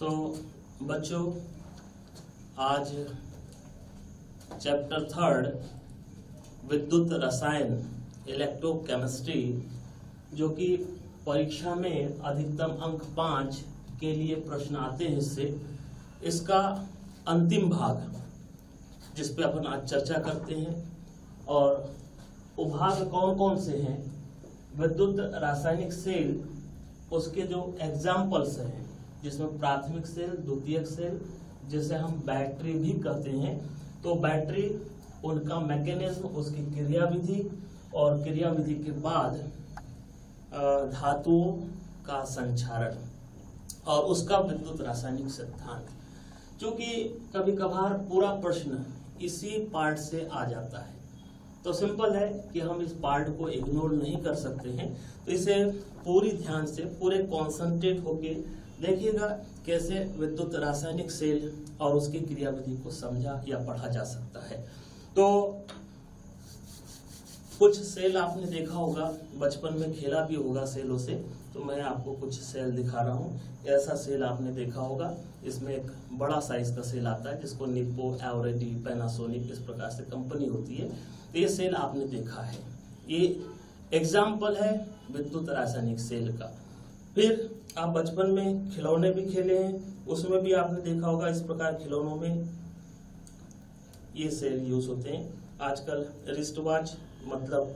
तो बच्चों, आज चैप्टर 3 विद्युत रसायन इलेक्ट्रोकेमिस्ट्री, जो कि परीक्षा में अधिकतम अंक 5 के लिए प्रश्न आते हैं, इसका अंतिम भाग जिस पे अपन आज चर्चा करते हैं। और वो भाग कौन कौन से हैं? विद्युत रासायनिक सेल, उसके जो एग्जाम्पल्स हैं, जिसमें प्राथमिक सेल, द्वितीयक सेल, जिसे हम बैटरी भी कहते हैं। तो बैटरी, उनका मैकेनिज्म, उसकी क्रियाविधि, और क्रियाविधि के बाद धातुओं का संचारण और उसका विद्युत रासायनिक सिद्धांत। क्योंकि कभी कभार पूरा प्रश्न इसी पार्ट से आ जाता है, तो सिंपल है कि हम इस पार्ट को इग्नोर नहीं कर सकते हैं। तो इसे पूरी ध्यान से, पूरे कॉन्सेंट्रेट होके देखिएगा कैसे विद्युत रासायनिक सेल और उसकी क्रियाविधि को समझा या पढ़ा जा सकता है। तो कुछ सेल आपने देखा होगा, बचपन में खेला भी होगा सेलों से, तो मैं आपको कुछ सेल दिखा रहा हूँ। ऐसा सेल आपने देखा होगा, इसमें एक बड़ा साइज का सेल आता है जिसको निप्पो, एवरेडी, पैनासोनिक, इस प्रकार से कंपनी होती है। तो ये सेल आपने देखा है, ये एग्जाम्पल है विद्युत रासायनिक सेल का। फिर आप बचपन में खिलौने भी खेले हैं, उसमें भी आपने देखा होगा इस प्रकार खिलौनों में ये सेल यूज होते हैं। आजकल रिस्ट वॉच, मतलब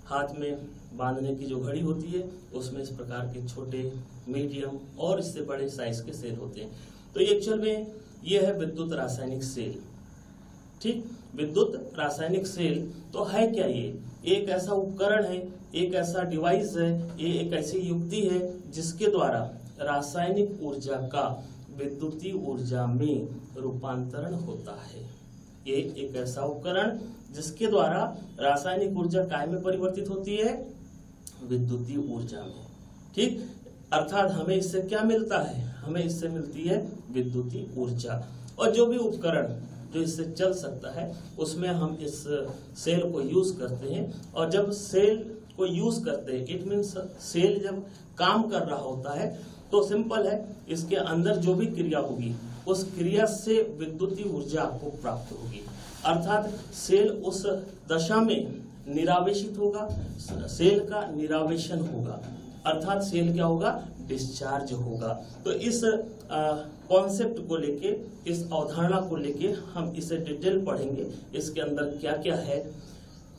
हाथ में बांधने की जो घड़ी होती है, उसमें इस प्रकार के छोटे, मीडियम और इससे बड़े साइज के सेल होते हैं। तो एक्चुअल में ये है विद्युत रासायनिक सेल। ठीक, विद्युत रासायनिक सेल तो है क्या? ये एक ऐसा उपकरण है, एक ऐसा डिवाइस है, ये एक ऐसी युक्ति है जिसके द्वारा रासायनिक ऊर्जा का विद्युतीय ऊर्जा में रूपांतरण होता है। ये एक ऐसा उपकरण जिसके द्वारा रासायनिक ऊर्जा काय में परिवर्तित होती है? विद्युतीय ऊर्जा में। ठीक, अर्थात हमें इससे क्या मिलता है? हमें इससे मिलती है विद्युतीय ऊर्जा। और जो भी उपकरण जो इससे चल सकता है, उसमें हम इस सेल को यूज करते हैं। और जब सेल को यूज करते हैं, इट मीन्स सेल जब काम कर रहा होता है, तो सिंपल है, इसके अंदर जो भी क्रिया होगी, उस क्रिया से विद्युतीय ऊर्जा आपको प्राप्त होगी। अर्थात सेल उस दशा में निरावेशित होगा, सेल का निरावेशन होगा, अर्थात सेल क्या होगा? डिस्चार्ज होगा। तो इस कॉन्सेप्ट को लेके, इस अवधारणा को लेके हम इसे डिटेल पढ़ेंगे। इसके अंदर क्या क्या है,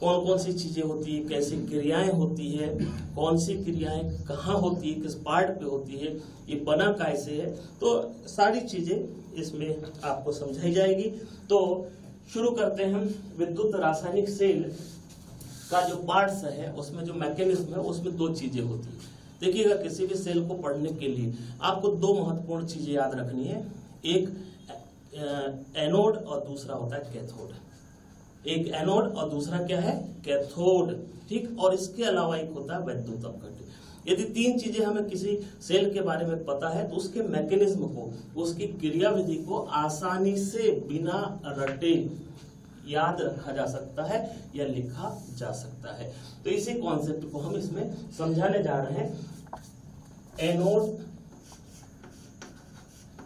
कौन कौन सी चीजें होती है, कैसी क्रियाएं होती है, कौन सी क्रियाएं कहाँ होती है, किस पार्ट पे होती है, ये बना कैसे है, तो सारी चीजें इसमें आपको समझाई जाएगी। तो शुरू करते हैं। विद्युत रासायनिक सेल का जो पार्ट्स है, उसमें जो मैकेनिज्म है, उसमें दो चीजें होती है। देखिएगा, किसी भी सेल को पढ़ने के लिए आपको दो महत्वपूर्ण चीजें याद रखनी है। एक एनोड और दूसरा होता है कैथोड। एक एनोड और दूसरा क्या है? कैथोड। ठीक, और इसके अलावा एक होता है वैद्युत अपघट्य। यदि तीन चीजें हमें किसी सेल के बारे में पता है, तो उसके मैकेनिज्म को, उसकी क्रियाविधि को आसानी से बिना रटे याद रखा जा सकता है या लिखा जा सकता है। तो इसी कॉन्सेप्ट को हम इसमें समझाने जा रहे हैं। एनोड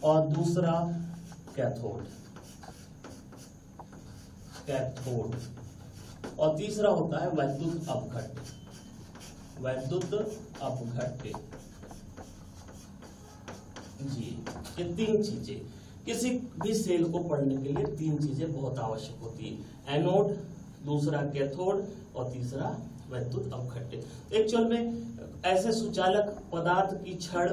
और दूसरा कैथोड, कैथोड, और तीसरा होता है वैद्युत अपघट्य। वैद्युत अपघट्य जी, ये तीन चीजें किसी भी सेल को पढ़ने के लिए, तीन चीजें बहुत आवश्यक होती है। एनोड, दूसरा कैथोड, और तीसरा वैद्युत अपघट्य। एक्चुअल में ऐसे सुचालक पदार्थ की छड़,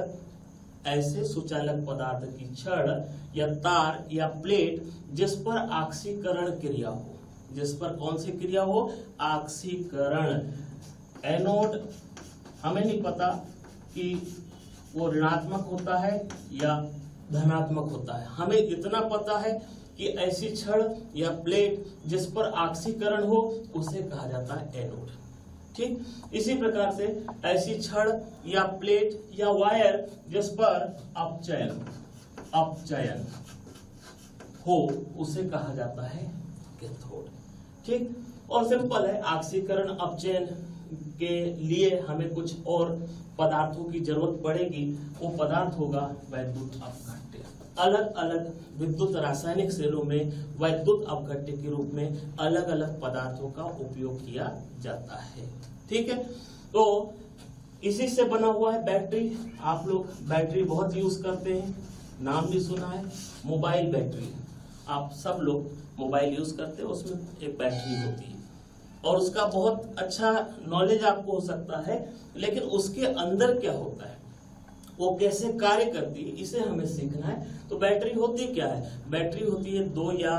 ऐसे सुचालक पदार्थ की छड़ या तार या प्लेट जिस पर आक्सीकरण क्रिया हो, जिस पर कौन सी क्रिया हो? आक्सीकरण। एनोड हमें नहीं पता कि वो ऋणात्मक होता है या धनात्मक होता है, हमें इतना पता है कि ऐसी छड़ या प्लेट जिस पर आक्सीकरण हो, उसे कहा जाता है एनोड। ठीक, इसी प्रकार से ऐसी छड़ या प्लेट या वायर जिस पर अपचयन हो, उसे कहा जाता है कैथोड। ठीक, और सिंपल है, आक्सीकरण अपचयन के लिए हमें कुछ और पदार्थों की जरूरत पड़ेगी। वो पदार्थ होगा वैद्युत अपघट्य। अलग अलग विद्युत रासायनिक सेलों में वैद्युत अपघट्य के रूप में अलग अलग पदार्थों का उपयोग किया जाता है। ठीक है, तो इसी से बना हुआ है बैटरी। आप लोग बैटरी बहुत यूज करते हैं, नाम भी सुना है, मोबाइल बैटरी। आप सब लोग मोबाइल यूज करते हैं, उसमें एक बैटरी होती है और उसका बहुत अच्छा नॉलेज आपको हो सकता है, लेकिन उसके अंदर क्या होता है, वो कैसे कार्य करती है, इसे हमें सीखना है। तो बैटरी होती क्या है? बैटरी होती है दो या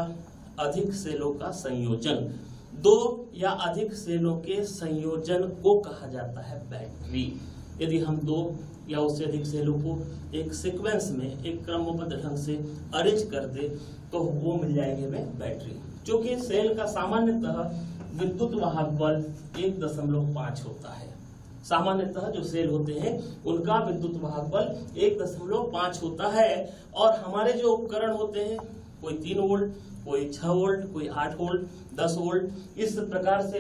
अधिक सेलों का संयोजन। दो या अधिक सेलों के संयोजन को कहा जाता है बैटरी। यदि हम दो या उससे अधिक सेलों को एक सीक्वेंस में एक क्रमबद्ध ढंग से अरेंज कर दे तो वो मिल जाएंगे हमें बैटरी। क्योंकि सेल का सामान्यतः विद्युत वाहक बल 1.5 होता है। सामान्यतः जो सेल होते हैं उनका विद्युत वाहक बल 1.5 होता है। और हमारे जो उपकरण होते हैं, कोई 3 वोल्ट, कोई 6 वोल्ट, कोई 8 वोल्ट, 10 वोल्ट, इस प्रकार से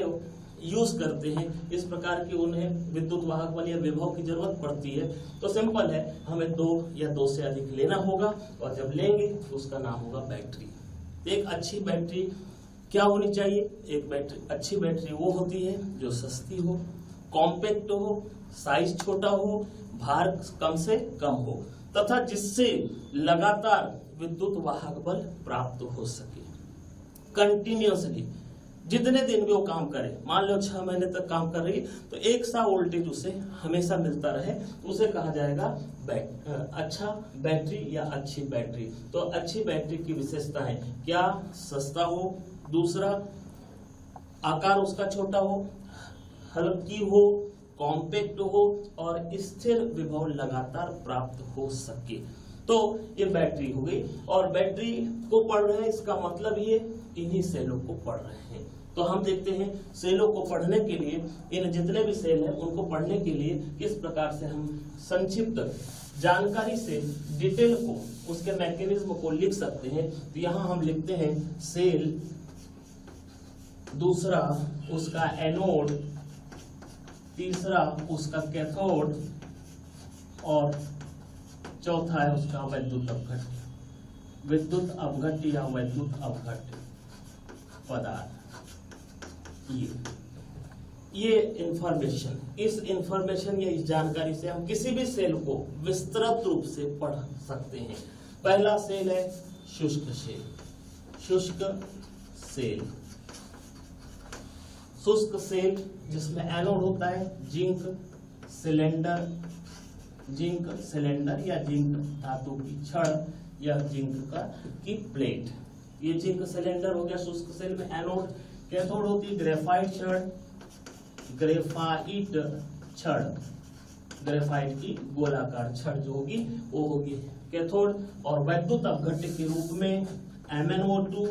यूज करते हैं। इस प्रकार की उन्हें विद्युत वाहक बल या विभव की जरूरत पड़ती है। तो सिंपल है, हमें 2 या 2 से अधिक लेना होगा और जब लेंगे तो उसका नाम होगा बैटरी। एक अच्छी बैटरी क्या होनी चाहिए? एक बैटरी, अच्छी बैटरी वो होती है जो सस्ती हो, कॉम्पैक्ट हो, साइज छोटा हो, भार कम से कम हो तथा जिससे लगातार विद्युत वाहक बल प्राप्त हो सके कंटिन्यूअसली। जितने दिन भी वो काम करे, मान लो 6 महीने तक काम कर रही है, तो 100 वोल्टेज उसे हमेशा मिलता रहे, उसे कहा जाएगा अच्छा बैटरी या अच्छी बैटरी। तो अच्छी बैटरी की विशेषताएं क्या? सस्ता हो, दूसरा आकार उसका छोटा हो, हल्की हो, कॉम्पैक्ट हो और स्थिर विभव लगातार प्राप्त हो सके। तो ये बैटरी हो गई। और बैटरी को पढ़ रहे हैं, इसका मतलब ये इन्हीं सेलों को पढ़ रहे हैं। तो हम देखते हैं सेलों को पढ़ने के लिए, इन जितने भी सेल हैं उनको पढ़ने के लिए किस प्रकार से हम संक्षिप्त जानकारी से डिटेल को, उसके मैकेनिज्म को लिख सकते हैं। तो यहाँ हम लिखते हैं सेल, दूसरा उसका एनोड, तीसरा उसका कैथोड और चौथा है उसका वैद्युत अपघट्य। विद्युत अपघट्य या वैद्युत अपघट्य पदार्थ। ये इंफॉर्मेशन, इस इंफॉर्मेशन या इस जानकारी से हम किसी भी सेल को विस्तृत रूप से पढ़ सकते हैं। पहला सेल है शुष्क सेल। शुष्क सेल, शुष्क सेल जिसमें एनोड होता है जिंक सिलेंडर या जिंक धातु की छड़ या जिंक की प्लेट। ये जिंक सिलेंडर हो गया शुष्क सेल में एनोड। कैथोड होती है ग्रेफाइट छड़, ग्रेफाइट की गोलाकार छड़ जो होगी वो होगी कैथोड। और वैद्युत अपघट्य के रूप में MnO2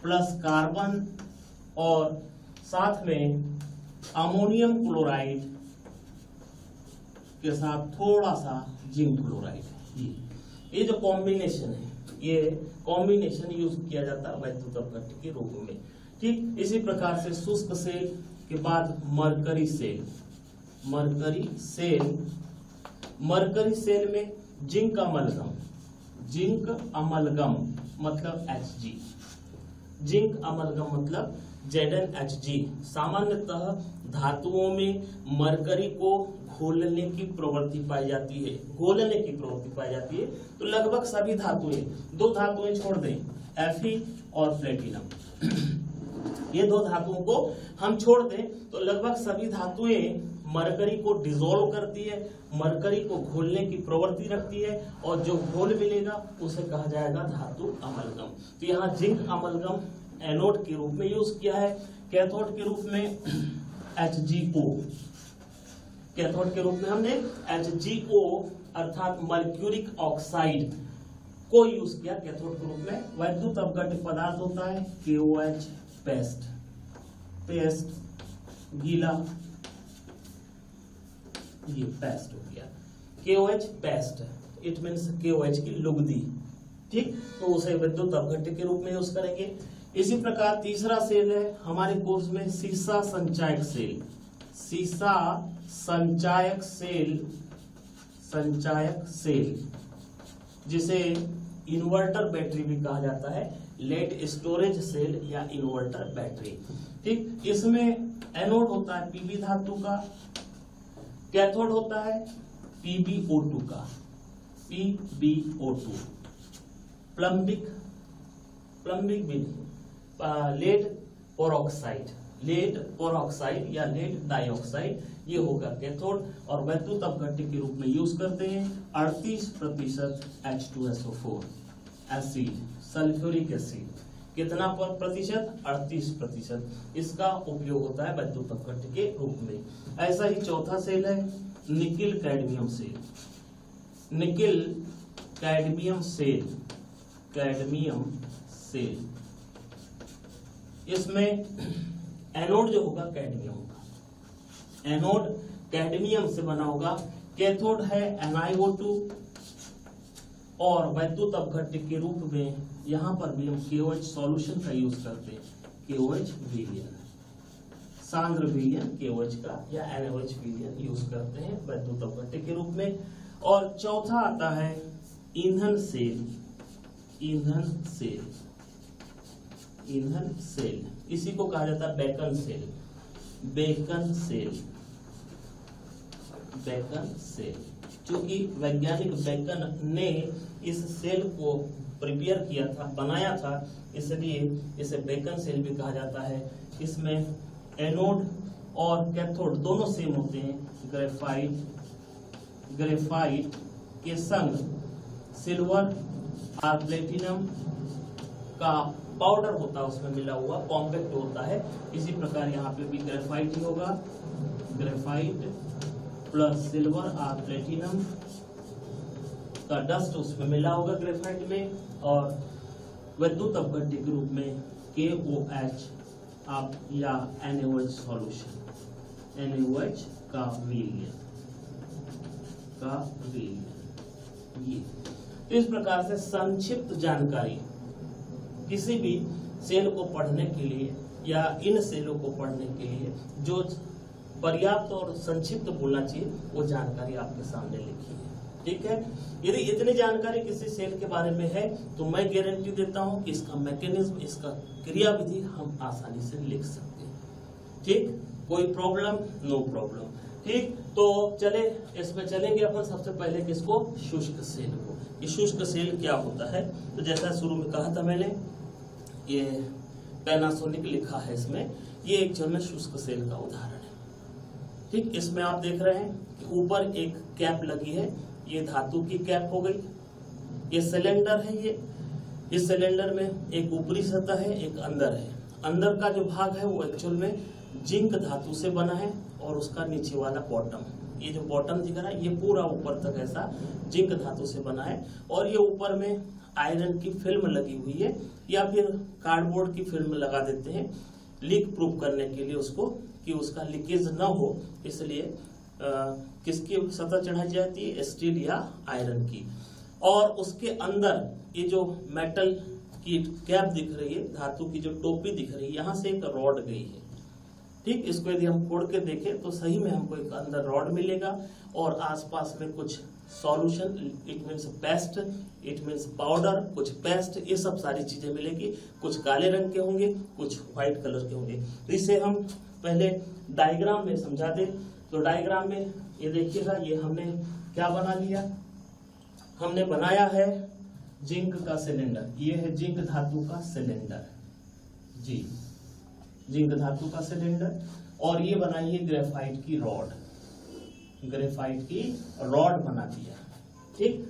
प्लस कार्बन और साथ में अमोनियम क्लोराइड के साथ थोड़ा सा जिंक क्लोराइड। ये जो कॉम्बिनेशन है, ये कॉम्बिनेशन यूज किया जाता है वैद्युत अपघट्य के रूप में। ठीक इसी प्रकार से शुष्क सेल के बाद मरकरी सेल। मरकरी सेल में जिंक अमलगम मतलब Hg, जिंक अमलगम मतलब ZnHg। सामान्यतः धातुओं में मरकरी को घोलने की प्रवृत्ति पाई जाती है। तो लगभग सभी धातुएं, 2 धातुएं छोड़ दें, Fe और प्लेटिनम, ये 2 धातुओं को हम छोड़ दें तो लगभग सभी धातुएं मरकरी को डिसॉल्व करती है, मरकरी को घोलने की प्रवृत्ति रखती है और जो घोल मिलेगा उसे कहा जाएगा धातु अमलगम। तो यहाँ जिंक अमलगम एनोड के रूप में यूज किया है। कैथोड के रूप में HgO, कैथोड के रूप में हमने HgO अर्थात मर्क्यूरिक ऑक्साइड को यूज किया कैथोड के रूप में। वैद्युत अपघट्य पदार्थ होता है KOH पेस्ट, गीला, ये पेस्ट हो गया KOH paste, it means KOH की लुगदी। ठीक, तो उसे विद्युत अपघट्य के रूप में यूज करेंगे। इसी प्रकार तीसरा सेल है हमारे कोर्स में सीसा संचायक सेल। सीसा संचायक सेल जिसे इन्वर्टर बैटरी भी कहा जाता है, लेड स्टोरेज सेल या इन्वर्टर बैटरी। ठीक, इसमें एनोड होता है पीबी धातु का, कैथोड होता है PbO2 का, PbO2, प्लम्बिक भी नहीं, लेड पेरोक्साइड या लेड डाइऑक्साइड, ये होगा कैथोड, और वैद्युत अपघट्य के रूप में यूज करते हैं 38% H2SO4 एसिड, सल्फ्यूरिक एसिड, कितना प्रतिशत? 38%। इसका उपयोग होता है वैद्युत अपघट्य के रूप में। ऐसा ही चौथा सेल है nickel cadmium cell. Nickel cadmium cell, इसमें एनोड जो होगा कैडमियम होगा, एनोड कैडमियम से बना होगा, कैथोड है NiO2, और वैद्युत अपघट्य के रूप में यहां पर भी हम KOH सॉल्यूशन का यूज करते हैं, KOH विलयन, सांद्र विलयन KOH का या NaOH विलयन यूज करते हैं वैद्युत अपघट्य के रूप में। और चौथा आता है ईंधन सेल, इसी को कहा जाता है बेकन सेल, क्योंकि वैज्ञानिक बेकन ने इस सेल को प्रिपेयर किया था, बनाया था, इसलिए इसे बेकन सेल भी कहा जाता है। इसमें एनोड और कैथोड दोनों सेम होते हैं, ग्रेफाइट के संग सिल्वर और प्लेटिनम का पाउडर होता है, उसमें मिला हुआ कॉम्पैक्ट होता है। इसी प्रकार यहाँ पे भी ग्रेफाइट ही होगा, ग्रेफाइट प्लस सिल्वर और प्लेटिनम का डस्ट उसमें मिला होगा ग्रेफाइट में, और वैद्युत अपघट्य के रूप में KOH आप या NaOH सॉल्यूशन, NaOH का विलयन ये। तो इस प्रकार से संक्षिप्त जानकारी किसी भी सेल को पढ़ने के लिए या इन सेलों को पढ़ने के लिए जो पर्याप्त और संक्षिप्त बोलना चाहिए वो जानकारी आपके सामने लिखी है। ठीक है, यदि इतनी जानकारी किसी सेल के बारे में है तो मैं गारंटी देता हूं कि इसका मैकेनिज्म, इसका क्रियाविधि हम आसानी से लिख सकते हैं। ठीक, कोई प्रॉब्लम? No problem. ठीक, तो चले इसमें चलेंगे अपन सबसे पहले किसको? शुष्क सेल को। ये शुष्क सेल क्या होता है? तो जैसा शुरू में कहा था मैंने, ये पैनासोनिक लिखा है इसमें, ये एक जर्मन शुष्क सेल का उदाहरण है। ठीक, इसमें आप देख रहे हैं कि ऊपर एक कैप लगी है, ये धातु की कैप हो गई। ये सिलेंडर है, ये इस सिलेंडर में एक ऊपरी सतह है, एक अंदर है। अंदर का जो भाग है वो एक्चुअल में जिंक धातु से बना है, और उसका नीचे वाला बॉटम, ये जो बॉटम दिख रहा है ये पूरा ऊपर तक ऐसा जिंक धातु से बना है, और ये ऊपर में आयरन की फिल्म लगी हुई है, या फिर कार्डबोर्ड की फिल्म लगा देते हैं लीक प्रूफ करने के लिए उसको, कि उसका लीकेज न हो, इसलिए किसकी सतह चढ़ाई जाती है? स्टील या आयरन की। और उसके अंदर ये जो मेटल की कैप दिख रही है, धातु की जो टोपी दिख रही है, यहाँ से एक रॉड गई है। ठीक, इसको यदि हम फोड़ के देखें तो सही में हमको एक अंदर रॉड मिलेगा, और आसपास में कुछ solution, it means paste, it means powder, कुछ पेस्ट, ये सब सारी चीजें मिलेगी। कुछ काले रंग के होंगे, कुछ व्हाइट कलर के होंगे। तो इसे हम पहले डायग्राम में समझा दें। तो डायग्राम में ये देखिएगा, ये हमने क्या बना लिया? हमने बनाया है जिंक का सिलेंडर। ये है जिंक धातु का सिलेंडर, जी, जिंक धातु का सिलेंडर। और ये बनाई है ग्रेफाइट की रॉड, ग्रेफाइट की रॉड बना दिया। ठीक,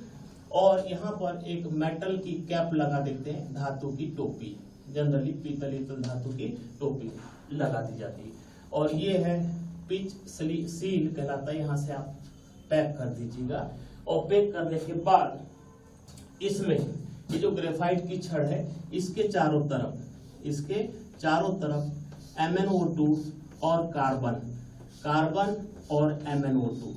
और यहाँ पर एक मेटल की कैप लगा देते हैं, धातु की टोपी, जनरली पीतल धातु की टोपी लगा दी जाती है। और ये है पिच सील कहलाता है, यहाँ से आप पैक कर दीजिएगा। और पैक करने के बाद इसमें ये जो ग्रेफाइट की छड़ है, इसके चारों तरफ MnO2 और कार्बन और MnO2,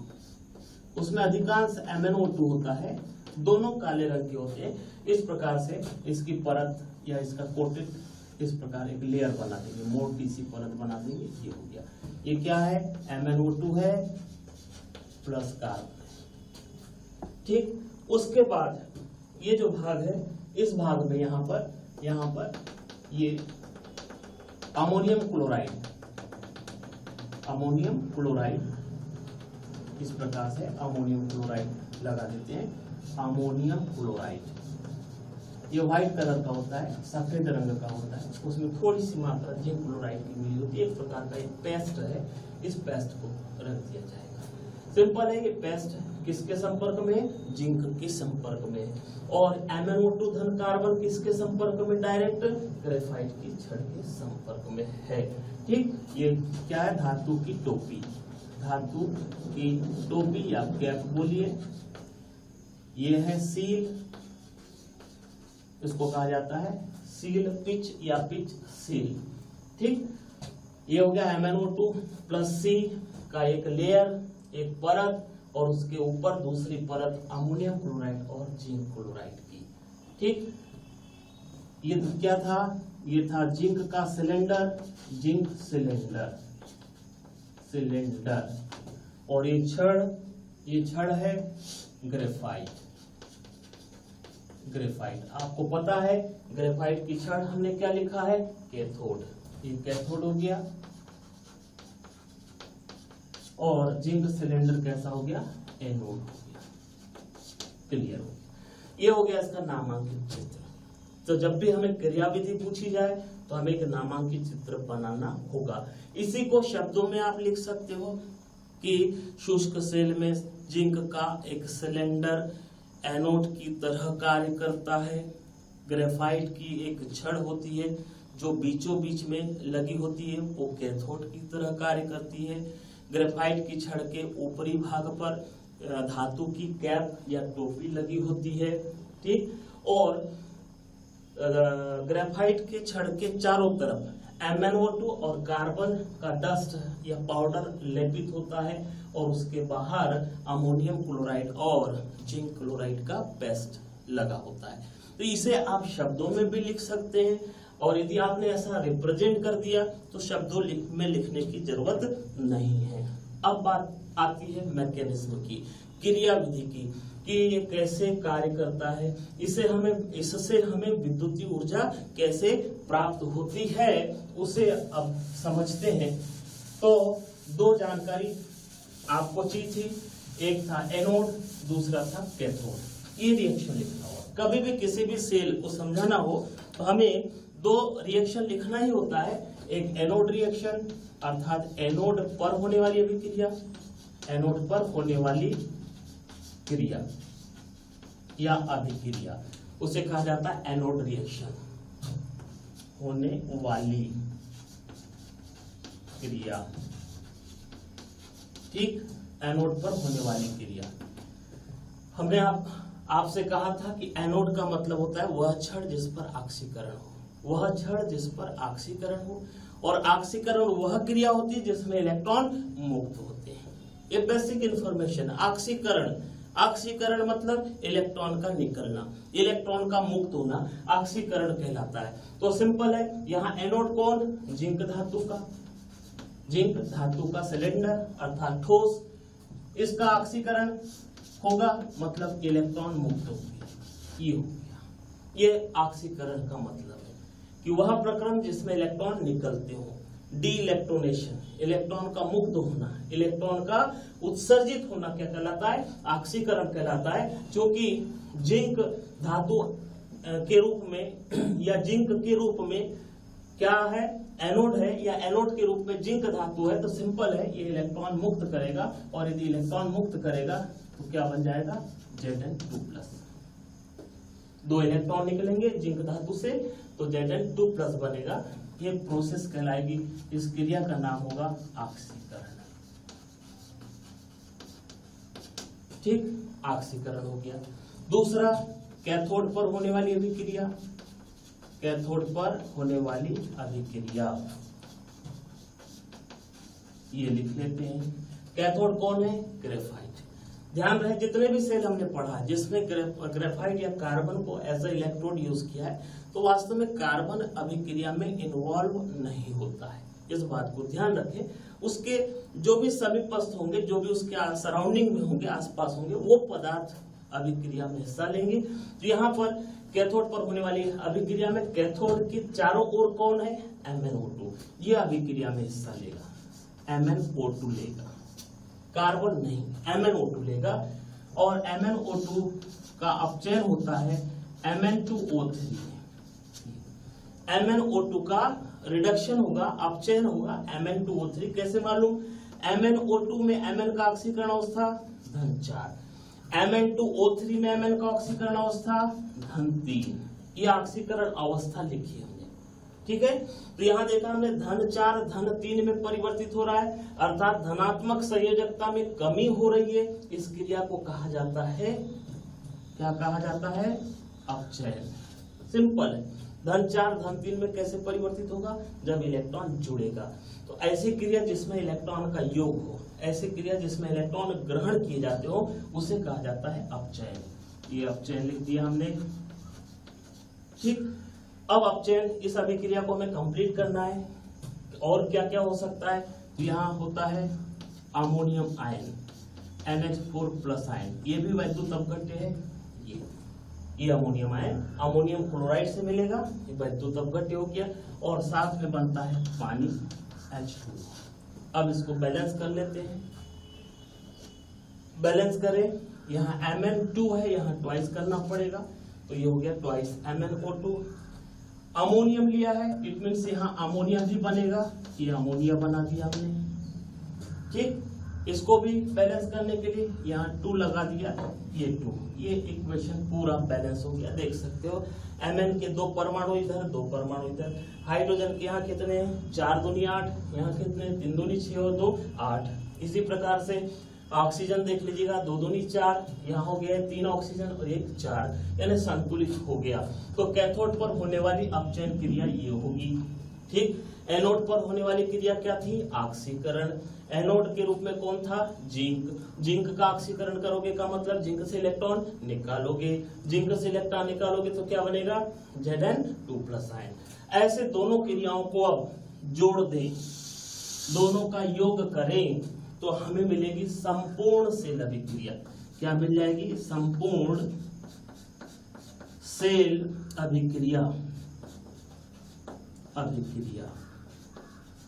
उसमें अधिकांश MnO2 होता है, दोनों काले रंग के होते हैं। इस प्रकार से इसकी परत या इसका कोटेड इस प्रकार एक लेयर बना देंगे, मोटी सी परत बना देंगे। ये हो गया, ये क्या है, MnO2 है प्लस कार्बन। ठीक, उसके बाद ये जो भाग है, इस भाग में यहाँ पर ये अमोनियम क्लोराइड इस प्रकार से अमोनियम क्लोराइड लगा देते हैं। अमोनियम क्लोराइड ये व्हाइट कलर का होता है, सफेद रंग का होता है, उसमें थोड़ी सी मात्रा जिंक क्लोराइड की मिली होती है। एक प्रकार का एक पेस्ट है, इस पेस्ट को रख दिया जाएगा। सिंपल है, ये पेस्ट किसके संपर्क में है, जिंक के संपर्क में है। और MnO2 धन कार्बन किसके संपर्क में, डायरेक्ट ग्रेफाइट की छड़ के संपर्क में है। ठीक, ये क्या है, धातु की टोपी या कैप बोलिए। ये है सील, इसको कहा जाता है सील पिच या पिच सील। ठीक, ये हो गया MnO2 प्लस C का एक लेयर, एक परत, और उसके ऊपर दूसरी परत अमोनियम क्लोराइड और जिंक क्लोराइड की। ठीक, ये क्या था, ये था जिंक का सिलेंडर, सिलेंडर, और ये छड़ है ग्रेफाइट। आपको पता है ग्रेफाइट की छड़ हमने क्या लिखा है, कैथोड। ये कैथोड हो गया, और जिंक सिलेंडर कैसा हो गया, एनोड हो गया। क्लियर हो गया, ये हो गया इसका नामांकित चित्र। तो जब भी हमें क्रियाविधि पूछी जाए तो हमें एक नामांकित चित्र बनाना होगा। इसी को शब्दों में आप लिख सकते हो कि शुष्क सेल में जिंक का एक सिलेंडर एनोड की तरह कार्य करता है। ग्रेफाइट की एक छड़ होती है जो बीचों बीच में लगी होती है, वो कैथोड की तरह कार्य करती है। ग्रेफाइट की छड़ के ऊपरी भाग पर धातु की कैप या टोपी लगी होती है। ठीक, और ग्रेफाइट के छड़ के चारों तरफ MnO2 और कार्बन का डस्ट या पाउडर लेपित होता है, और उसके बाहर अमोनियम क्लोराइड और जिंक क्लोराइड का पेस्ट लगा होता है। तो इसे आप शब्दों में भी लिख सकते हैं, और यदि आपने ऐसा रिप्रेजेंट कर दिया तो शब्दों में लिखने की जरूरत नहीं है। अब बात आती है मैकेनिज्म की, क्रियाविधि की, कि ये कैसे कार्य करता है, इससे हमें विद्युतीय ऊर्जा कैसे प्राप्त होती है, उसे अब समझते हैं। तो दो जानकारी आपको चाहिए थी, एक था एनोड, दूसरा था कैथोड। ये रिएक्शन लिखना होगा। कभी भी किसी भी सेल को समझाना हो तो हमें दो रिएक्शन लिखना ही होता है। एक एनोड रिएक्शन अर्थात एनोड पर होने वाली अभिक्रिया, एनोड पर होने वाली क्रिया या अभिक्रिया, उसे कहा जाता है एनोड रिएक्शन। होने वाली क्रिया, ठीक, एनोड पर होने वाली क्रिया। हमने आपसे कहा था कि एनोड का मतलब होता है वह छड़ जिस पर ऑक्सीकरण हो, वह छड़ जिस पर ऑक्सीकरण हो, और ऑक्सीकरण वह क्रिया होती है जिसमें इलेक्ट्रॉन मुक्त होते हैं। ये बेसिक इंफॉर्मेशन। ऑक्सीकरण मतलब इलेक्ट्रॉन का निकलना, इलेक्ट्रॉन का मुक्त होना ऑक्सीकरण कहलाता है। तो सिंपल है, यहाँ एनोड कौन, जिंक धातु का सिलेंडर अर्थात ठोस, इसका ऑक्सीकरण होगा मतलब इलेक्ट्रॉन मुक्त होंगे। ये हो गया, ये ऑक्सीकरण का मतलब है कि वह प्रक्रम जिसमें इलेक्ट्रॉन निकलते हो। डी इलेक्ट्रोनेशन, इलेक्ट्रॉन का मुक्त होना, इलेक्ट्रॉन का उत्सर्जित होना क्या कहलाता है, ऑक्सीकरण कहलाता है। क्योंकि जिंक धातु के रूप में या जिंक के रूप में क्या है, एनोड है, या एनोड के रूप में जिंक धातु है, तो सिंपल है ये इलेक्ट्रॉन मुक्त करेगा, और यदि इलेक्ट्रॉन मुक्त करेगा तो क्या बन जाएगा, Zn2+। दो इलेक्ट्रॉन निकलेंगे जिंक धातु से तो Zn2+ बनेगा। ये प्रोसेस कहलाएगी, इस क्रिया का नाम होगा ऑक्सीकरण। ठीक, ऑक्सीकरण हो गया। दूसरा, कैथोड पर होने वाली अभिक्रिया, कैथोड पर होने वाली अभिक्रिया ये लिख लेते हैं। कैथोड कौन है, ग्रेफाइट। ध्यान रहे जितने भी सेल हमने पढ़ा है जिसमें ग्रेफाइट या कार्बन को एज ए इलेक्ट्रोड यूज किया है, तो वास्तव में कार्बन अभिक्रिया में इन्वॉल्व नहीं होता है। इस बात को ध्यान रखें। उसके जो भी समीपस्थ होंगे, जो भी उसके सराउंडिंग में होंगे, आसपास होंगे, वो पदार्थ अभिक्रिया में हिस्सा लेंगे। तो यहाँ पर कैथोड पर होने वाली अभिक्रिया में कैथोड की चारों ओर कौन है? MnO2। ये अभिक्रिया में हिस्सा लेगा, MnO2 लेगा, कार्बन नहीं, MnO2 लेगा। और MnO2 का अपचयन होता है Mn2O3। MnO2 का रिडक्शन होगा, अपचयन होगा Mn2O3। कैसे मालूम? MnO2 में Mn का ऑक्सीकरण अवस्था -4, Mn2O3 में Mn का ऑक्सीकरण अवस्था -3। ये ऑक्सीकरण अवस्था लिखी हमने, ठीक है। तो यहाँ देखा हमने -4 -3 में परिवर्तित हो रहा है, अर्थात धनात्मक संयोजकता में कमी हो रही है। इस क्रिया को कहा जाता है, क्या कहा जाता है? अपचयन। सिंपल है। -4 -3 में कैसे परिवर्तित होगा? जब इलेक्ट्रॉन जुड़ेगा। तो ऐसी क्रिया जिसमें इलेक्ट्रॉन का योग हो, ऐसी क्रिया जिसमें इलेक्ट्रॉन ग्रहण किए जाते हो, उसे कहा जाता है अपचयन। ये अपचयन लिख दिया हमने, ठीक। अब अपचयन, इस अभिक्रिया को हमें कंप्लीट करना है। और क्या क्या हो सकता है? तो यहाँ होता है अमोनियम आयन, NH4+ आयन। ये भी वैद्युत अपघट्य है। ये अमोनियम आयन अमोनियम क्लोराइड से मिलेगा, ये वैद्युत अपघट्य हो गया। और साथ में बनता है पानी, H2। अब इसको बैलेंस कर लेते हैं। बैलेंस करें, यहाँ Mn2 है, यहाँ ट्वाइस करना पड़ेगा, तो ये हो गया ट्वाइस MnO2। अमोनियम लिया है, इट मीन्स यहाँ अमोनिया भी बनेगा, ये अमोनिया बना दिया हमने, ठीक। इसको भी बैलेंस करने के लिए यहाँ 2 लगा दिया, ये 2। ये इक्वेशन पूरा बैलेंस हो गया, देख सकते हो। Mn के 2 परमाणु इधर, 2 परमाणु इधर। हाइड्रोजन के यहाँ कितने हैं? 4 दूनी 8, यहाँ कितने? 3 दूनी 6 और 2 8। इसी प्रकार से ऑक्सीजन देख लीजिएगा, 2 दूनी 4, यहाँ हो गया 3 ऑक्सीजन और 1 4, यानी संतुलित हो गया। तो कैथोड पर होने वाली अपचयन क्रिया ये होगी, ठीक। एनोड पर होने वाली क्रिया क्या थी? ऑक्सीकरण। एनोड के रूप में कौन था? जिंक। जिंक का ऑक्सीकरण करोगे का मतलब जिंक से इलेक्ट्रॉन निकालोगे, जिंक से इलेक्ट्रॉन निकालोगे तो क्या बनेगा? Zn2+ ion. ऐसे दोनों क्रियाओं को अब जोड़ दें, दोनों का योग करें तो हमें मिलेगी संपूर्ण सेल अभिक्रिया। क्या मिल जाएगी? संपूर्ण सेल अभिक्रिया, अभिक्रिया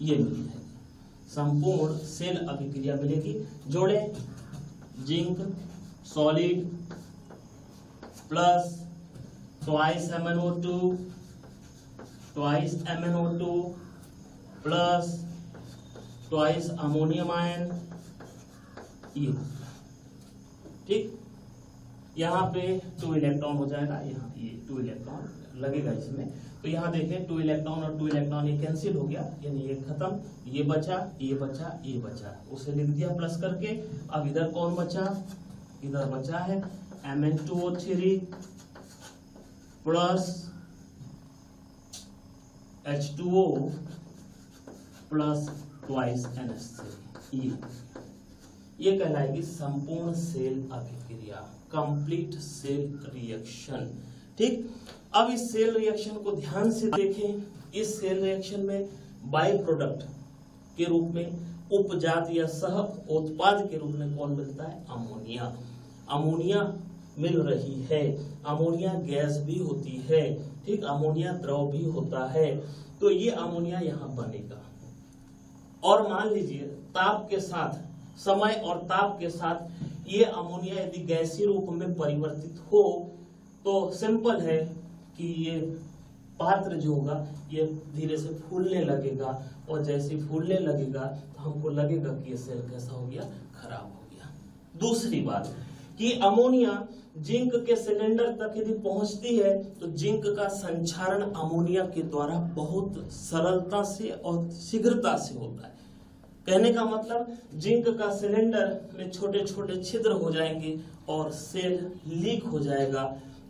ये मिल जाएगी, संपूर्ण सेल अभिक्रिया मिलेगी। जोड़े, zinc solid plus twice MnO2 plus twice ammonium ion, ये ठीक। यहाँ पे 2 इलेक्ट्रॉन हो जाएगा, यहाँ ये 2 इलेक्ट्रॉन लगेगा इसमें। तो यहाँ देखें 2 इलेक्ट्रॉन और 2 इलेक्ट्रॉन ये कैंसिल हो गया, यानी ये खत्म, ये बचा, ये बचा, ये बचा, उसे लिख दिया प्लस करके। अब इधर कौन बचा? इधर बचा है Mn2O3 plus H2O plus twice NH3। ये कहलाएगी संपूर्ण सेल अभिक्रिया, कंप्लीट सेल रिएक्शन, ठीक। अब इस सेल रिएक्शन को ध्यान से देखें। इस सेल रिएक्शन में बाई प्रोडक्ट के रूप में, उपजात या सह उत्पाद के रूप में कौन मिलता है? अमोनिया। अमोनिया मिल रही है, अमोनिया गैस भी होती है, ठीक, अमोनिया द्रव भी होता है। तो ये अमोनिया यहाँ बनेगा। और मान लीजिए ताप के साथ, समय और ताप के साथ ये अमोनिया यदि गैसीय रूप में परिवर्तित हो तो सिंपल है कि ये पात्र जो होगा ये धीरे से फूलने लगेगा, और जैसे फूलने लगेगा तो हमको लगेगा कि ये सेल कैसा हो गया? खराब हो गया। दूसरी बात कि अमोनिया जिंक के सिलेंडर तक यदि पहुंचती है तो जिंक का संचारण अमोनिया के द्वारा बहुत सरलता से और शीघ्रता से होता है। कहने का मतलब जिंक का सिलेंडर में छोटे छोटे छिद्र हो जाएंगे और सेल लीक हो जाएगा,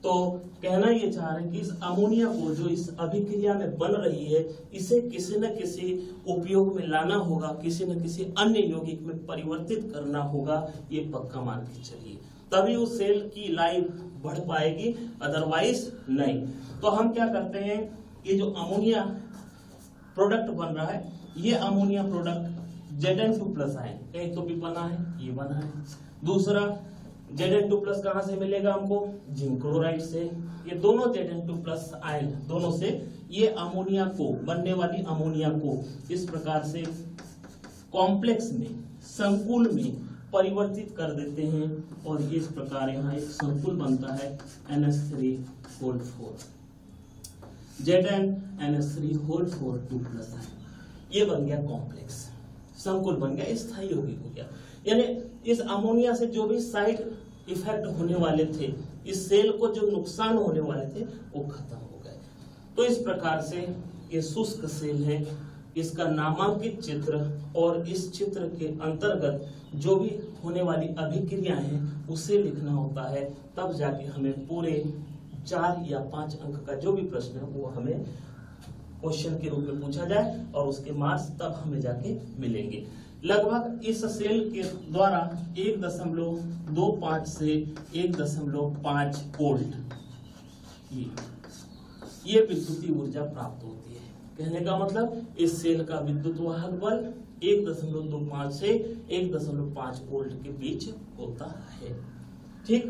तो कहना ये चाह रहे हैं कि इस अमोनिया को जो इस अभिक्रिया में बन रही है, इसे किसी न किसी उपयोग में लाना होगा, किसी न किसी अन्य यौगिक में परिवर्तित करना होगा, ये पक्का मान के चलिए, तभी उस सेल की लाइफ बढ़ पाएगी, अदरवाइज नहीं। तो हम क्या करते हैं, ये जो अमोनिया प्रोडक्ट बन रहा है, ये अमोनिया प्रोडक्ट Zn2+ आयन, एक तो भी बना है, ये बना है। दूसरा Zn2+ कहां से मिलेगा हमको, जिंक क्लोराइड से। ये दोनों Zn2+ आयन, दोनों से ये अमोनिया को, बनने वाली अमोनिया को इस प्रकार से कॉम्प्लेक्स में, संकुल में परिवर्तित कर देते हैं और इस प्रकार यहाँ एक संकुल बनता है NH3 ZnNH3 2+ आयन। ये बन गया कॉम्प्लेक्स, संकुल बन गया, स्थायी यौगिक हो गया। यानी इस अमोनिया से जो भी साइड इफेक्ट होने वाले थे, इस सेल को जो नुकसान होने वाले थे, वो खत्म हो गए। तो इस प्रकार से ये शुष्क सेल है, इसका नामांकित चित्र और इस चित्र के अंतर्गत जो भी होने वाली अभिक्रियाएं हैं उसे लिखना होता है, तब जाके हमें पूरे 4 या 5 अंक का जो भी प्रश्न है वो हमें क्वेश्चन के रूप में पूछा जाए और उसके मार्क्स तब हमें जाके मिलेंगे। लगभग इस सेल के द्वारा 1.25 से 1.5 वोल्ट ये विद्युतीय ऊर्जा प्राप्त होती है। कहने का मतलब इस सेल का विद्युत वाहक बल 1.25 से 1.5 वोल्ट के बीच होता है। ठीक,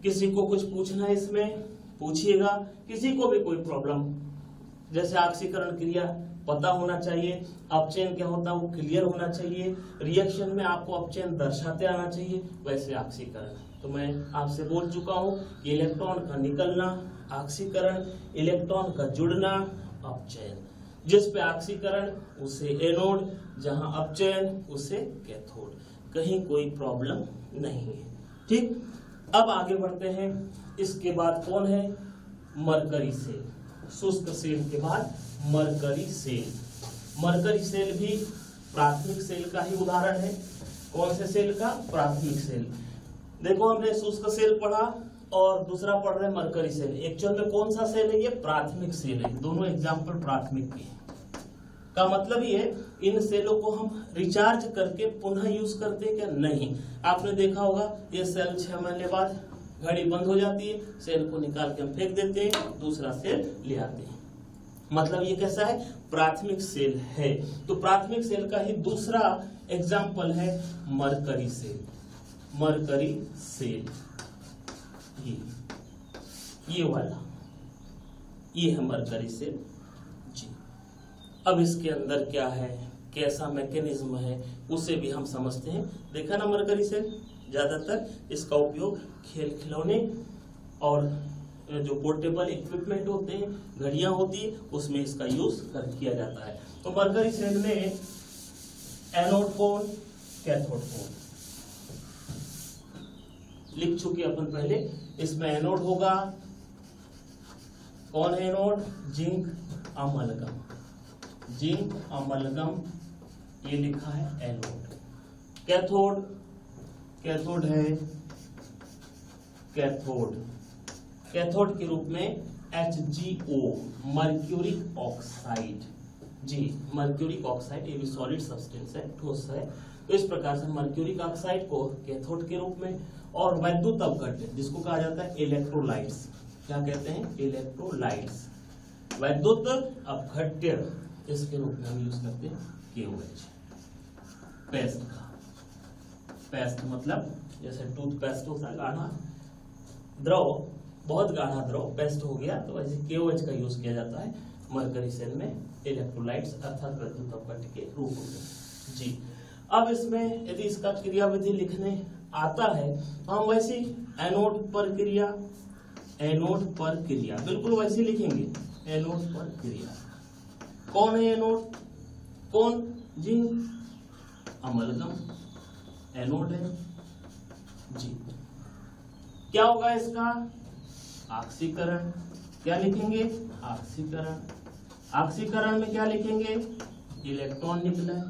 किसी को कुछ पूछना है इसमें पूछिएगा, किसी को भी कोई प्रॉब्लम, जैसे ऑक्सीकरण क्रिया पता होना चाहिए, अपचयन क्या होता है वो क्लियर होना चाहिए, रिएक्शन में आपको अपचयन दर्शाते आना चाहिए, वैसे ऑक्सीकरण। तो मैं आपसे बोल चुका हूँ, इलेक्ट्रॉन का निकलना ऑक्सीकरण, इलेक्ट्रॉन का जुड़ना अपचयन। जिस पे ऑक्सीकरण उसे एनोड, जहां अपचयन उसे कैथोड। कहीं कोई प्रॉब्लम नहीं है। ठीक, अब आगे बढ़ते हैं। इसके बाद कौन है, मरकरी सेल। शुष्क सेल के बाद मरकरी सेल। मरकरी सेल भी प्राथमिक सेल का ही उदाहरण है। कौन से सेल का, प्राथमिक सेल। देखो हमने शुष्क सेल पढ़ा और दूसरा पढ़ रहे हैं मरकरी सेल। एक्चुअल में कौन सा सेल है, ये प्राथमिक सेल है। दोनों एग्जाम्पल प्राथमिक के हैं। का मतलब ये है, इन सेलों को हम रिचार्ज करके पुनः यूज करते हैं क्या, नहीं। आपने देखा होगा ये सेल 6 महीने बाद घड़ी बंद हो जाती है, सेल को निकाल के हम फेंक देते हैं, दूसरा सेल ले आते हैं। मतलब ये कैसा है, प्राथमिक सेल है। तो प्राथमिक सेल का ही दूसरा एग्जाम्पल है मरकरी सेल। मरकरी सेल ये वाला, ये है मरकरी सेल जी। अब इसके अंदर क्या है, कैसा मैकेनिज्म है, उसे भी हम समझते हैं। देखा ना मरकरी सेल, ज्यादातर इसका उपयोग खेल खिलौने और जो पोर्टेबल इक्विपमेंट होते हैं, घड़ियां होती है, उसमें इसका यूज किया जाता है। तो मरकरी सेल में एनोड कौन, कैथोड कौन, लिख चुके अपन पहले। इसमें एनोड होगा, कौन है anode, zinc amalgam. Zinc amalgam ये लिखा है एनोड। कैथोड, कैथोड है कैथोड, कैथोड के रूप में HgO मर्क्यूरिक ऑक्साइड जी। मर्क्यूरिक ऑक्साइड ये भी सॉलिड सब्सटेंस है, ठोस है। तो इस प्रकार से मर्क्यूरिक ऑक्साइड को कैथोड के रूप में, और वैद्युत अपघट्य जिसको कहा जाता है इलेक्ट्रोलाइट्स। क्या कहते हैं, इलेक्ट्रोलाइट्स, वैद्युत अपघट्य, इसके रूप में हम यूज करते हैं KOH। पेस्ट का, पेस्ट मतलब जैसे टूथपेस्ट होता है गाढ़ा द्रव, बहुत गाढ़ा द्रव पेस्ट हो गया, तो वैसे KOH का यूज किया जाता है मरकरी सेल में इलेक्ट्रोलाइट्स अर्थात वैद्युत अपघट्य के रूप में जी। अब इसमें यदि इसका क्रियाविधि लिखने आता है तो हम वैसी एनोड पर क्रिया, एनोड पर क्रिया बिल्कुल वैसे लिखेंगे। एनोड पर क्रिया, कौन है एनोड, कौन, जिंक अमलगम एनोड है जी। क्या होगा इसका, ऑक्सीकरण। क्या लिखेंगे, ऑक्सीकरण। ऑक्सीकरण में क्या लिखेंगे, इलेक्ट्रॉन निकला है,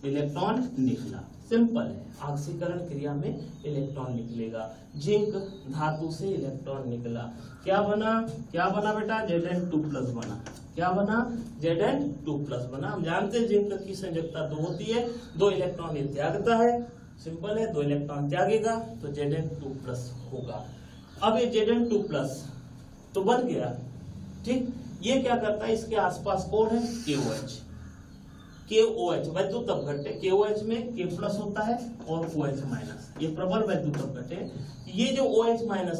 इलेक्ट्रॉन निकला। सिंपल है, ऑक्सीकरण क्रिया में इलेक्ट्रॉन निकलेगा। जिंक धातु से इलेक्ट्रॉन निकला, क्या बना बेटा, Zn2+ बना। क्या बना, Zn2+ बना। हम जानते हैं जिंक की संयोजकता 2 होती है, 2 इलेक्ट्रॉन ये त्यागता है। सिंपल है, 2 इलेक्ट्रॉन त्यागेगा तो Zn2+ होगा। अब ये Zn2+ तो बन गया, ठीक। ये क्या करता है, इसके आसपास कौन है, KOH वैद्युत अपघट्य। KOH में K+ होता है और OH-, ये प्रबल वैद्युत अपघट्य है। ये जो OH- आयन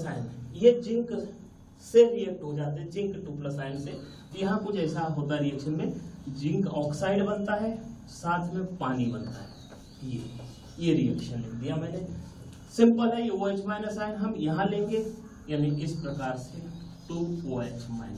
ये जिंक से रिएक्ट हो जाते हैं, जिंक 2+ आयन से। यहाँ कुछ ऐसा होता है रिएक्शन में, जिंक ऑक्साइड बनता है, साथ में पानी बनता है। ये रिएक्शन लिख दिया मैंने। सिंपल है, ये OH- आयन हम यहाँ लेंगे, यानी इस प्रकार से 2OH- आयन।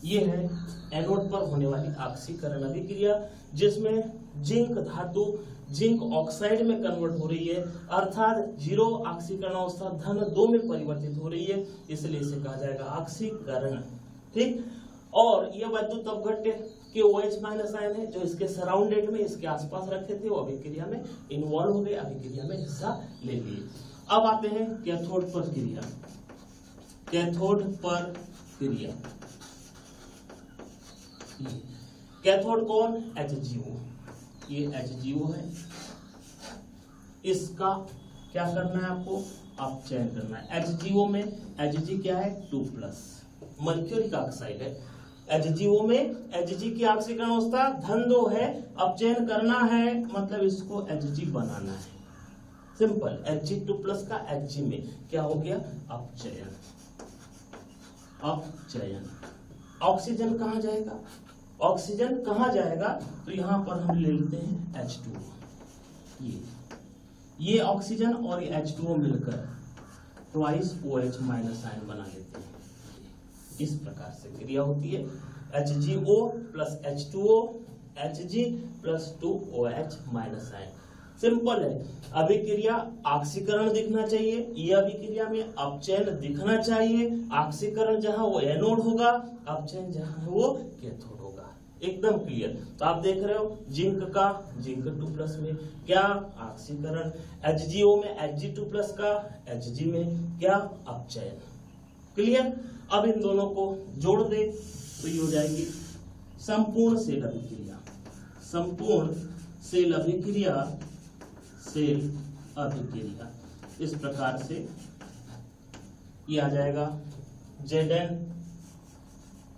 ये है एनोड पर होने वाली ऑक्सीकरण अभिक्रिया, जिसमें जिंक धातु जिंक ऑक्साइड में कन्वर्ट हो रही है, अर्थात 0 ऑक्सीकरण अवस्था धन 2 में परिवर्तित हो रही है, इसलिए इसे कहा जाएगा ऑक्सीकरण, ठीक। और ये वैद्युत अपघट्य के OH- आयन है जो इसके सराउंडेड में, इसके आसपास रखे थे, वो अभिक्रिया में इन्वॉल्व हो गए, अभिक्रिया में हिस्सा ले लिए। अब आते हैं कैथोड पर क्रिया। कैथोड पर क्रिया, कैथोड कौन, HGO। ये HGO है, इसका क्या करना है आपको, आप चयन करना है। HGO में Hg क्या है, 2+, मर्क्यूरिक ऑक्साइड है। HGO में Hg की ऑक्सीकरण अवस्था धन 2 है, अब चयन करना है, मतलब इसको Hg बनाना है। सिंपल, Hg2+ का Hg में क्या हो गया, अपचयन। अपचयन, ऑक्सीजन कहाँ जाएगा, ऑक्सीजन कहाँ जाएगा, तो यहां पर हम ले लेते हैं H2O। ये ऑक्सीजन और ये H2O मिलकर ट्वाइस OH- आयन बना लेते हैं। इस प्रकार से क्रिया होती है, HgO + H2O, Hg + 2OH- ion. Simple है, अभिक्रिया ऑक्सीकरण दिखना चाहिए, ये अभिक्रिया में अपचयन दिखना चाहिए। ऑक्सीकरण जहां वो एनोड होगा, अपचयन जहां है वो कैथोड होगा। एकदम क्लियर। तो आप देख रहे हो जिंक का जिंक 2+ में क्या ऑक्सीकरण, HGO में Hg2+ का Hg में क्या अपचयन। क्लियर। अब इन दोनों को जोड़ दे तो ये हो जाएगी संपूर्ण सेल अभिक्रिया। संपूर्ण सेल अभिक्रिया, सेल अभिक्रिया इस प्रकार से ये आ जाएगा। Zn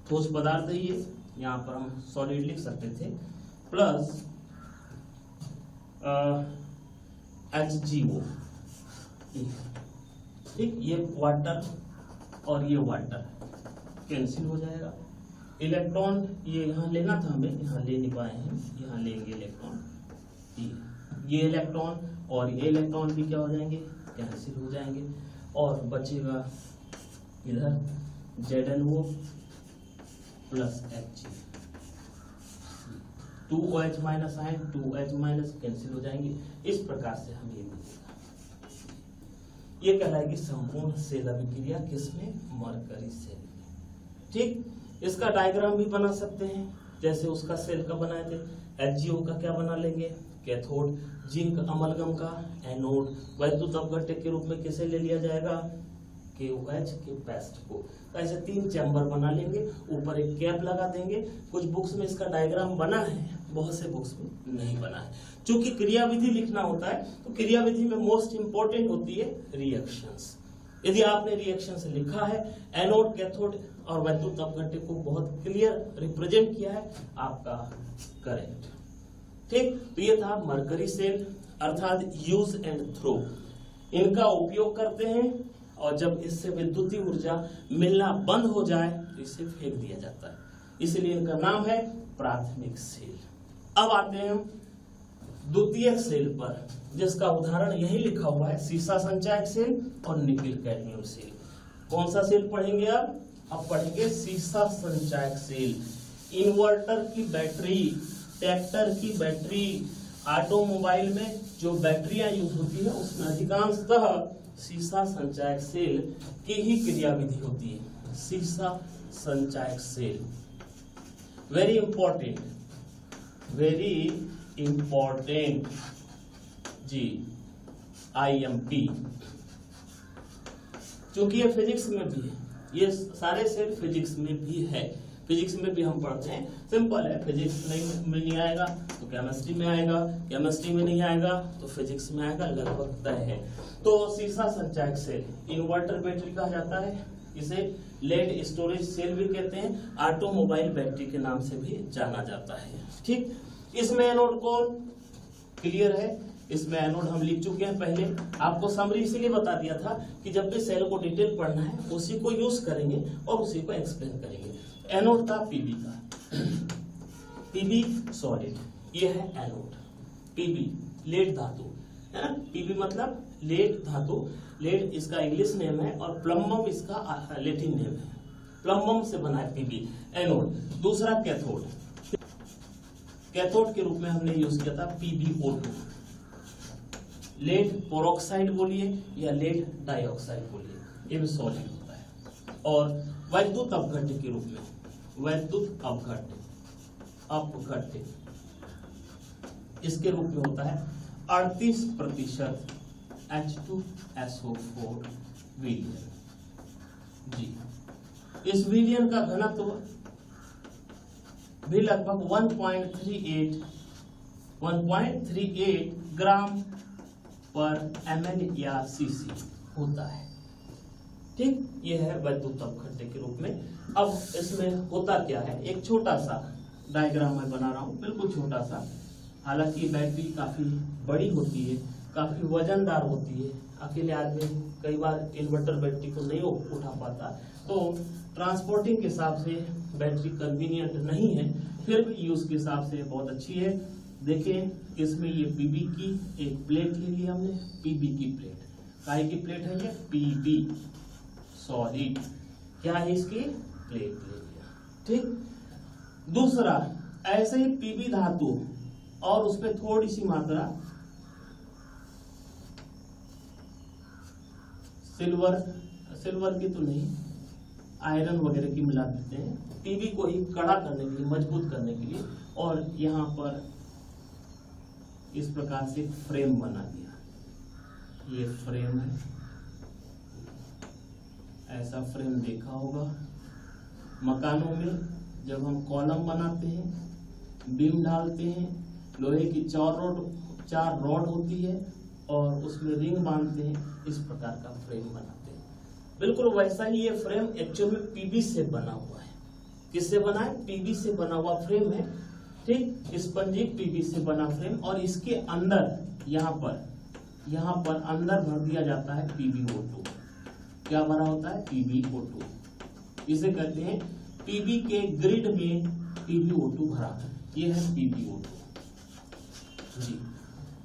ठोस पदार्थ है, ये यहाँ पर हम सॉलिड लिख सकते थे, प्लस HGO, ठीक। ये वाटर और ये वाटर कैंसिल हो जाएगा। इलेक्ट्रॉन ये यहाँ लेना था हमें, यहाँ ले नहीं पाए हैं, यहाँ लेंगे इलेक्ट्रॉन। ये इलेक्ट्रॉन और ये इलेक्ट्रॉन भी क्या हो जाएंगे, कैंसिल हो जाएंगे, और बचेगा इधर ZnO plus Hg। 2OH- ion 2H- cancel हो जाएंगे। इस प्रकार से हम ये मिलेगा, ये कहलाएगी संपूर्ण सेल अभिक्रिया, किसमें, मरकरी सेल में, ठीक। इसका डायग्राम भी बना सकते हैं, जैसे उसका सेल का बनाए थे। HGO का क्या बना लेंगे, कैथोड, जिंक अमलगम का एनोड, वैद्युत अपघट्य के रूप में किसे ले लिया जाएगा, KOH के पेस्ट को। ऐसे 3 चैम्बर बना लेंगे, ऊपर एक कैप लगा देंगे। कुछ बुक्स में इसका डायग्राम बना है, बहुत से बुक्स में नहीं बना है। चूंकि क्रियाविधि लिखना होता है, तो क्रियाविधि में मोस्ट इंपोर्टेंट होती है रिएक्शंस। यदि आपने रिएक्शंस लिखा है, एनोड, कैथोड और वैद्युत अपघट्य को बहुत क्लियर रिप्रेजेंट किया है, आपका करेक्ट, ठीक। तो ये था मरकरी सेल, अर्थात यूज एंड थ्रो। इनका उपयोग करते हैं और जब इससे विद्युतीय ऊर्जा मिलना बंद हो जाए तो इसे फेंक दिया जाता है, इसलिए इनका नाम है प्राथमिक सेल। अब आते हैं हम द्वितीयक सेल पर, जिसका उदाहरण यही लिखा हुआ है, सीसा संचायक सेल और निकिल कैडमियम सेल। कौन सा सेल पढ़ेंगे आप? अब पढ़ेंगे सीसा संचायक सेल। इन्वर्टर की बैटरी, ट्रैक्टर की बैटरी, ऑटोमोबाइल में जो बैटरियां यूज होती है उसमें अधिकांशतः सीसा संचायक सेल की ही क्रियाविधि होती है। सीसा संचायक cell very important, very important, जी IMP, क्योंकि ये फिजिक्स में भी है, ये सारे सेल फिजिक्स में भी है, फिजिक्स में भी हम पढ़ते हैं। सिंपल है, फिजिक्स नहीं आएगा तो केमिस्ट्री में आएगा, केमिस्ट्री में नहीं आएगा तो फिजिक्स में आएगा, लगभग तय है। तो सीसा संचायक सेल इन्वर्टर बैटरी कहा जाता है, इसे लेड स्टोरेज सेल भी कहते हैं, ऑटोमोबाइल बैटरी के नाम से भी जाना जाता है। ठीक, इसमें एनोड कौन, क्लियर है, इसमें एनोड हम लिख चुके हैं पहले। आपको समरी इसीलिए बता दिया था कि जब भी सेल को डिटेल पढ़ना है उसी को यूज करेंगे और उसी को एक्सप्लेन करेंगे। एनोड था पीबी का, पीबी सॉलिड, ये है एनोड। पीबी लेड धातु है ना, पीबी मतलब लेड धातु, लेड इसका इंग्लिश नेम है और प्लम्बम इसका लैटिन नेम है, प्लम्बम से बना है पीबी एनोड। दूसरा कैथोड, कैथोड के रूप में हमने यूज किया था PbO2, लेड पेरोक्साइड बोलिए या लेड डाइऑक्साइड बोलिए, ये भी सॉलिड होता है। और वैद्युत अपघट्य के रूप में, वैद्युत अपघट्य इसके रूप में होता है 38% H2SO4 विलियन, जी इस विलियन का घनत्व भी लगभग 1.38 ग्राम पर ml या cc होता है। ठीक, यह है वैद्युत अपघट्य के रूप में। अब इसमें होता क्या है, एक छोटा सा डायग्राम मैं बना रहा हूं, बिल्कुल छोटा सा। हालांकि बैटरी काफी बड़ी होती है, काफी वजनदार होती है, अकेले आदमी कई बार इन्वर्टर बैटरी को नहीं उठा पाता, तो ट्रांसपोर्टिंग के हिसाब से बैटरी कन्वीनियंट नहीं है, फिर भी यूज के हिसाब से बहुत अच्छी है। देखें इसमें ये पीबी की एक प्लेट ले ली हमने, पीबी की प्लेट, काय की प्लेट है ये, पीबी सॉलिड, क्या है इसकी प्लेट ले लिया। ठीक, दूसरा ऐसे ही पीबी धातु और उसपे थोड़ी सी मात्रा सिल्वर की तो नहीं, आयरन वगैरह की मिला देते हैं, पीबी को ही कड़ा करने के लिए, मजबूत करने के लिए। और यहाँ पर इस प्रकार से फ्रेम बना दिया, ये फ्रेम है, ऐसा फ्रेम देखा होगा मकानों में, जब हम कॉलम बनाते हैं, बीम डालते हैं, लोहे की चार रॉड होती है और उसमें रिंग बांधते हैं, इस प्रकार का फ्रेम बनाते हैं। बिल्कुल वैसा ही ये फ्रेम एक्चुअल में पीबी से बना हुआ है। किससे बना है, पीबी से बना हुआ फ्रेम है। ठीक, स्पंजिक पीबी से बना फ्रेम, और इसके अंदर यहाँ पर अंदर भर दिया जाता है PbO2। क्या भरा होता है, PbO2। इसे कहते हैं पीबी के ग्रिड में PbO2 भरा, ये है PbO2 जी।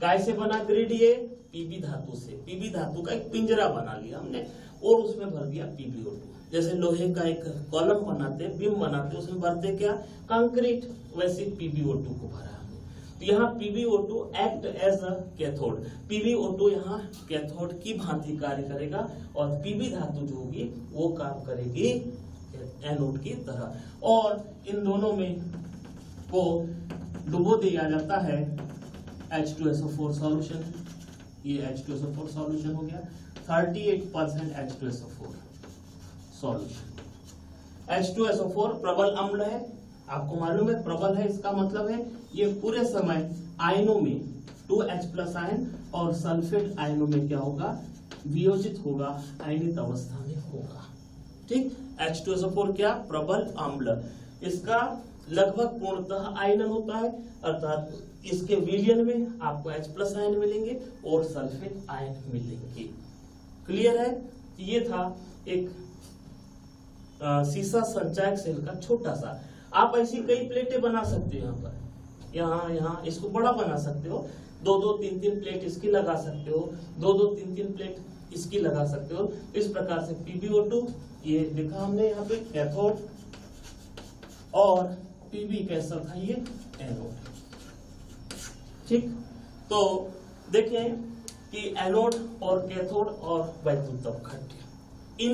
काय से बना ग्रिड, ये पीबी धातु से, पीबी धातु का एक पिंजरा बना लिया हमने और उसमें भर दिया PbO2। जैसे लोहे का एक कॉलम बनाते, बीम बनाते, उसमें भरते क्या, कंक्रीट, वैसे PbO2 को भरा हमने। तो यहाँ PbO2 act as a cathode, PbO2 यहाँ कैथोड की भांति कार्य करेगा और पीबी धातु जो होगी वो काम करेगी एनोड की तरह। और इन दोनों में को डुबो दिया जाता है H2SO4 सॉल्यूशन, ये H2SO4 सॉल्यूशन हो गया, 38% H2SO4 सॉल्यूशन। H2SO4 प्रबल अम्ल है, आपको मालूम है प्रबल है, इसका मतलब है ये पूरे समय आयनों में 2H+ आयन और सल्फेट आयनों में क्या होगा, वियोजित होगा, आयनित अवस्था में होगा। ठीक, H2SO4 क्या, प्रबल अम्ल, इसका लगभग पूर्णतः आयनन होता है, अर्थात इसके विलयन में आपको H+ आयन मिलेंगे और सल्फेट आयन मिलेंगे। क्लियर है, ये था एक सीसा संचायक सेल का छोटा सा। आप ऐसी कई प्लेटें बना सकते हो, यहाँ इसको बड़ा बना सकते हो, 2-2, 3-3 प्लेट इसकी लगा सकते हो, 2-2, 3-3 प्लेट इसकी लगा सकते हो। इस प्रकार से PbO2 ये लिखा हमने यहाँ पे कैथोड, और पीबी कैसा था, ये एनोड। ठीक, तो देखें कि एनोड और कैथोड और वैद्युत अपघट्य, इन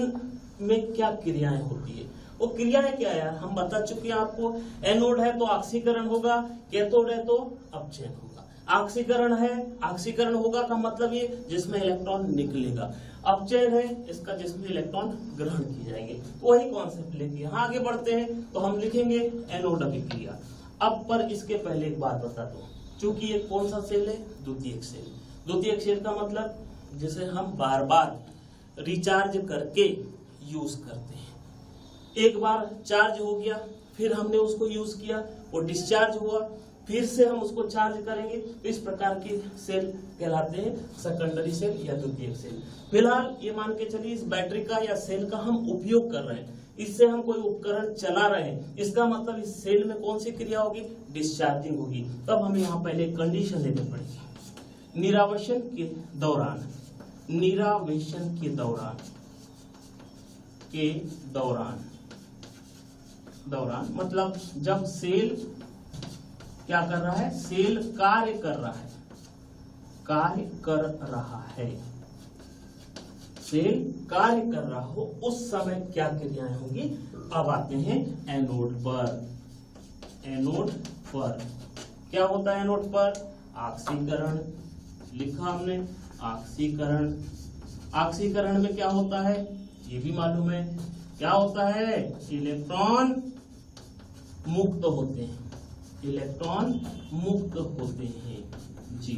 में क्या क्रियाएं होती है वो क्रियाएं क्या है यार, हम बता चुके हैं आपको। एनोड है तो ऑक्सीकरण होगा, कैथोड है तो अपचयन होगा। ऑक्सीकरण है, ऑक्सीकरण होगा का मतलब ये जिसमें इलेक्ट्रॉन निकलेगा। अपचयन है इसका जिसमें इलेक्ट्रॉन ग्रहण किए जाएंगे। तो वही कॉन्सेप्ट लेके यहाँ आगे बढ़ते हैं तो हम लिखेंगे एनोड अभिक्रिया। अब पर इसके पहले एक बात बता दूं, चूंकि ये कौन सा सेल है, द्वितीयक सेल। द्वितीयक सेल का मतलब जिसे हम बार बार रिचार्ज करके यूज करते हैं। एक बार चार्ज हो गया, फिर हमने उसको यूज किया, वो डिस्चार्ज हुआ, फिर से हम उसको चार्ज करेंगे, तो इस प्रकार के सेल कहलाते हैं सेकेंडरी सेल या द्वितीयक सेल। फिलहाल ये मान के चलिए इस बैटरी का या सेल का हम उपयोग कर रहे हैं, इससे हम कोई उपकरण चला रहे हैं, इसका मतलब इस सेल में कौन सी क्रिया होगी, डिस्चार्जिंग होगी। तब हमें यहाँ पहले कंडीशन लेनी पड़ेगी। निरावेशन के दौरान, निरावेशन के दौरान मतलब जब सेल क्या कर रहा है, सेल कार्य कर रहा है, कार्य कर रहा है, सेल कार्य कर रहा हो, उस समय क्या क्रियाएं होंगी। अब आते हैं एनोड पर। एनोड पर क्या होता है, एनोड पर ऑक्सीकरण लिखा हमने, ऑक्सीकरण। ऑक्सीकरण में क्या होता है ये भी मालूम है, क्या होता है, इलेक्ट्रॉन मुक्त होते हैं, इलेक्ट्रॉन मुक्त होते हैं जी,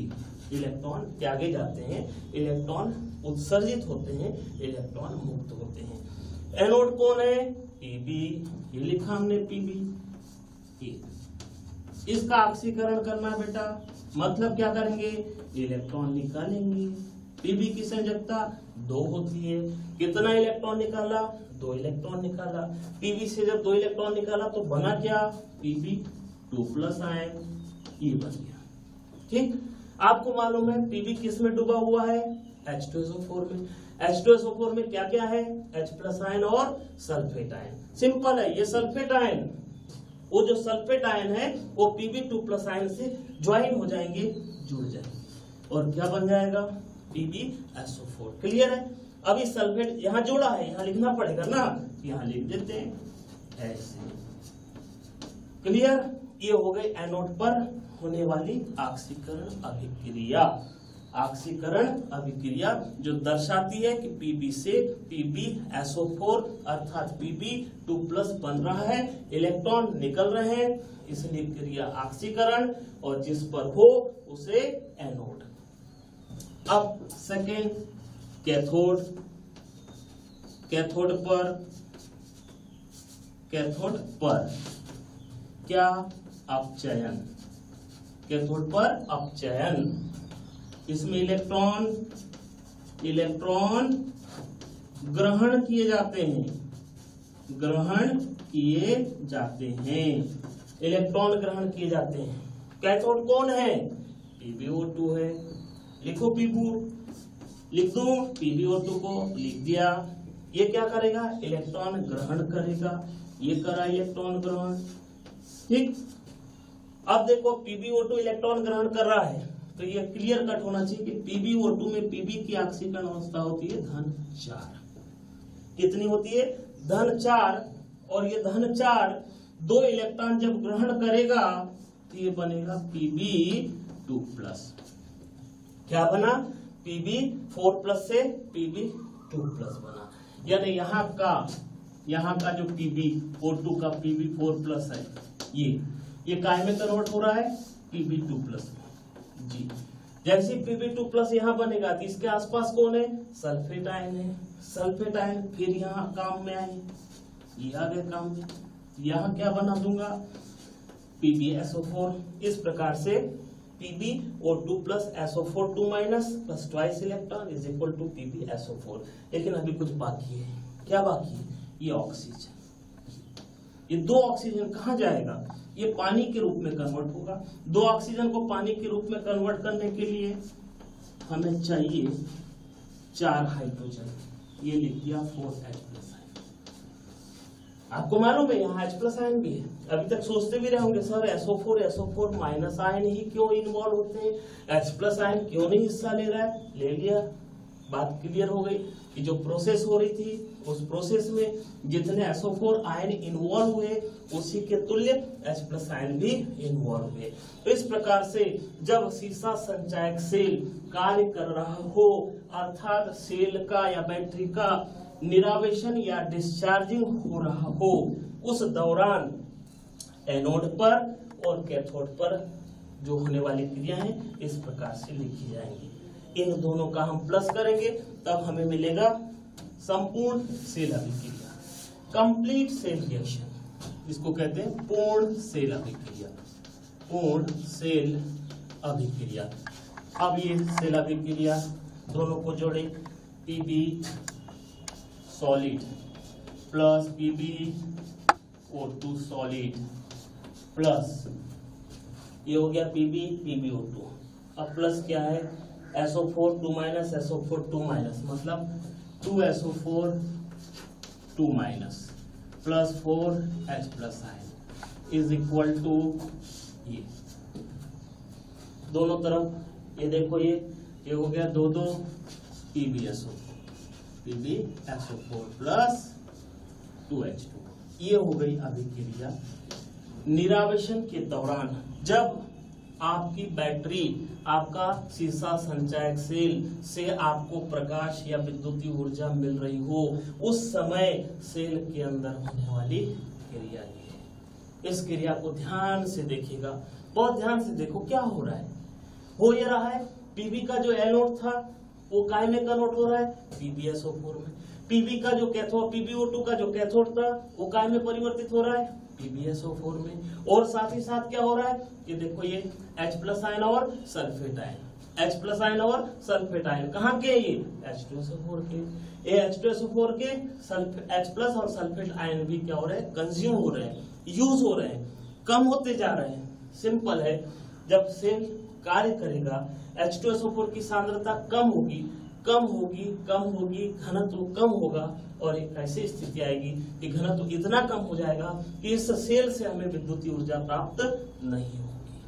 इलेक्ट्रॉन त्यागे जाते हैं, इलेक्ट्रॉन उत्सर्जित होते हैं, इलेक्ट्रॉन मुक्त होते हैं। एनोड कौन है, पीबी, ये लिखा हमने पीबी। इसका ऑक्सीकरण करना है बेटा, मतलब क्या करेंगे, इलेक्ट्रॉन निकालेंगे। पीबी की संयोजकता 2 होती है, कितना इलेक्ट्रॉन निकाला, 2 इलेक्ट्रॉन निकाला। पीबी से जब 2 इलेक्ट्रॉन निकाला तो बना क्या, पीबी 2+ आयन, ये बन गया। ठीक, आपको मालूम है पीबी किस में डूबा हुआ है, H2SO4 में। H2SO4 में क्या क्या है, H+ आयन और सल्फेट आयन। सिंपल है, ये सल्फेट आयन, वो जो सल्फेट आयन है वो Pb2+ आयन से ज्वाइन हो जाएंगे, जुड़ जाएंगे, और क्या बन जाएगा, PbSO4। क्लियर है। अभी सल्फेट यहाँ जोड़ा है, यहाँ लिखना पड़ेगा ना, यहाँ लिख देते हैं ऐसे। क्लियर, ये हो गई एनोड पर होने वाली ऑक्सीकरण अभिक्रिया। ऑक्सीकरण अभिक्रिया जो दर्शाती है कि Pb से PbSO4 अर्थात Pb2+ बन रहा है, इलेक्ट्रॉन निकल रहे हैं, इसलिए क्रिया ऑक्सीकरण, और जिस पर हो उसे एनोड। अब सेकेंड कैथोड। कैथोड पर क्या, अपचयन। कैथोड पर अपचयन, इसमें इलेक्ट्रॉन ग्रहण किए जाते हैं, ग्रहण किए जाते हैं, इलेक्ट्रॉन ग्रहण किए जाते हैं। कैथोड कौन है, PbO2 है, लिखो पीबू, लिख दो PbO2 को, लिख दिया। ये क्या करेगा, इलेक्ट्रॉन ग्रहण करेगा, ये करा इलेक्ट्रॉन ग्रहण। ठीक, अब देखो PbO2 इलेक्ट्रॉन ग्रहण कर रहा है, तो ये क्लियर कट होना चाहिए कि PbO2 में Pb की ऑक्सीकरण अवस्था होती है -4। कितनी होती है, -4, और ये -4 2 इलेक्ट्रॉन जब ग्रहण करेगा तो ये बनेगा Pb2+। क्या बना, Pb4+ से Pb2+ बना, यानी यहाँ का जो PbO2 का Pb4+ है, ये काय में कन्वर्ट हो रहा है, Pb2+ जी। जैसे Pb2+ यहाँ बनेगा तो इसके आसपास कौन है, सल्फेट आयन है, सल्फेट आयन फिर यहाँ काम में आए, ये आ गए काम में, यहाँ क्या बना दूंगा, PbSO4। इस प्रकार से PbO2 + SO4 2- + twice electron is equal to PbSO4। लेकिन अभी कुछ बाकी है, क्या बाकी है, ये ऑक्सीजन। ये 2 ऑक्सीजन कहाँ जाएगा, ये पानी के रूप में कन्वर्ट होगा। 2 ऑक्सीजन को पानी के रूप में कन्वर्ट करने के लिए हमें चाहिए 4 हाइड्रोजन, ये लिख दिया 4H+ आयन। आपको मालूम है यहाँ H+ आयन भी है। अभी तक सोचते भी रहे होंगे सर SO4 - आयन ही क्यों इन्वॉल्व होते हैं, H+ आयन क्यों नहीं हिस्सा ले रहा है, ले लिया। बात क्लियर हो गई कि जो प्रोसेस हो रही थी उस प्रोसेस में जितने SO4 आयन इन्वॉल्व हुए उसी के तुल्य H+ आयन भी इन्वॉल्व हुए। तो इस प्रकार से जब सीसा संचायक सेल कार्य कर रहा हो, अर्थात सेल का या बैटरी का निरावेशन या डिस्चार्जिंग हो रहा हो, उस दौरान एनोड पर और कैथोड पर जो होने वाली क्रिया है इस प्रकार से लिखी जाएंगी। इन दोनों का हम प्लस करेंगे तब हमें मिलेगा संपूर्ण सेल अभिक्रिया, कंप्लीट सेल रिएक्शन, जिसको कहते हैं पूर्ण सेल अभिक्रिया। पूर्ण सेल अभिक्रिया। अब ये सेल अभिक्रिया दोनों को जोड़े, Pb solid plus PbO2 solid plus ये हो गया PbO2। अब प्लस क्या है, SO4 2 माइनस SO4 2 माइनस, मतलब 2SO4 2 minus plus 4H+ ion is equal to ये दोनों तरफ ये देखो ये हो गया 2 PbSO4 प्लस 2H2। ये हो गई अभिक्रिया। निरावेशन के दौरान जब आपकी बैटरी आपका सीसा संचायक सेल से आपको प्रकाश या विद्युतीय ऊर्जा मिल रही हो, उस समय सेल के अंदर होने वाली क्रिया ये है। इस क्रिया को ध्यान से देखिएगा, बहुत ध्यान से देखो क्या हो रहा है। हो ये रहा है Pb का जो एनोड था वो काय में कन्वर्ट हो रहा है, PbSO4 में। Pb का जो कैथोड, PbO2 का जो कैथोड था वो काय में परिवर्तित हो रहा है, PbSO4 में। और साथ ही साथ क्या हो रहा है, ये देखो ये H+ आयन और सल्फेट आयन, H+ आयन और सल्फेट आयन कहाँ के, ये H2SO4 के। ये H2SO4 के H+ और सल्फेट आयन भी क्या हो रहे हैं, कंज्यूम हो रहे हैं, यूज हो रहे हैं, कम होते जा रहे हैं। सिंपल है, जब सेल कार्य करेगा H2SO4 की सांद्रता कम होगी, घनत्व कम होगा और एक ऐसी स्थिति आएगी कि घनत्व इतना कम हो जाएगा कि इस सेल से हमें विद्युतीय ऊर्जा प्राप्त नहीं होगी।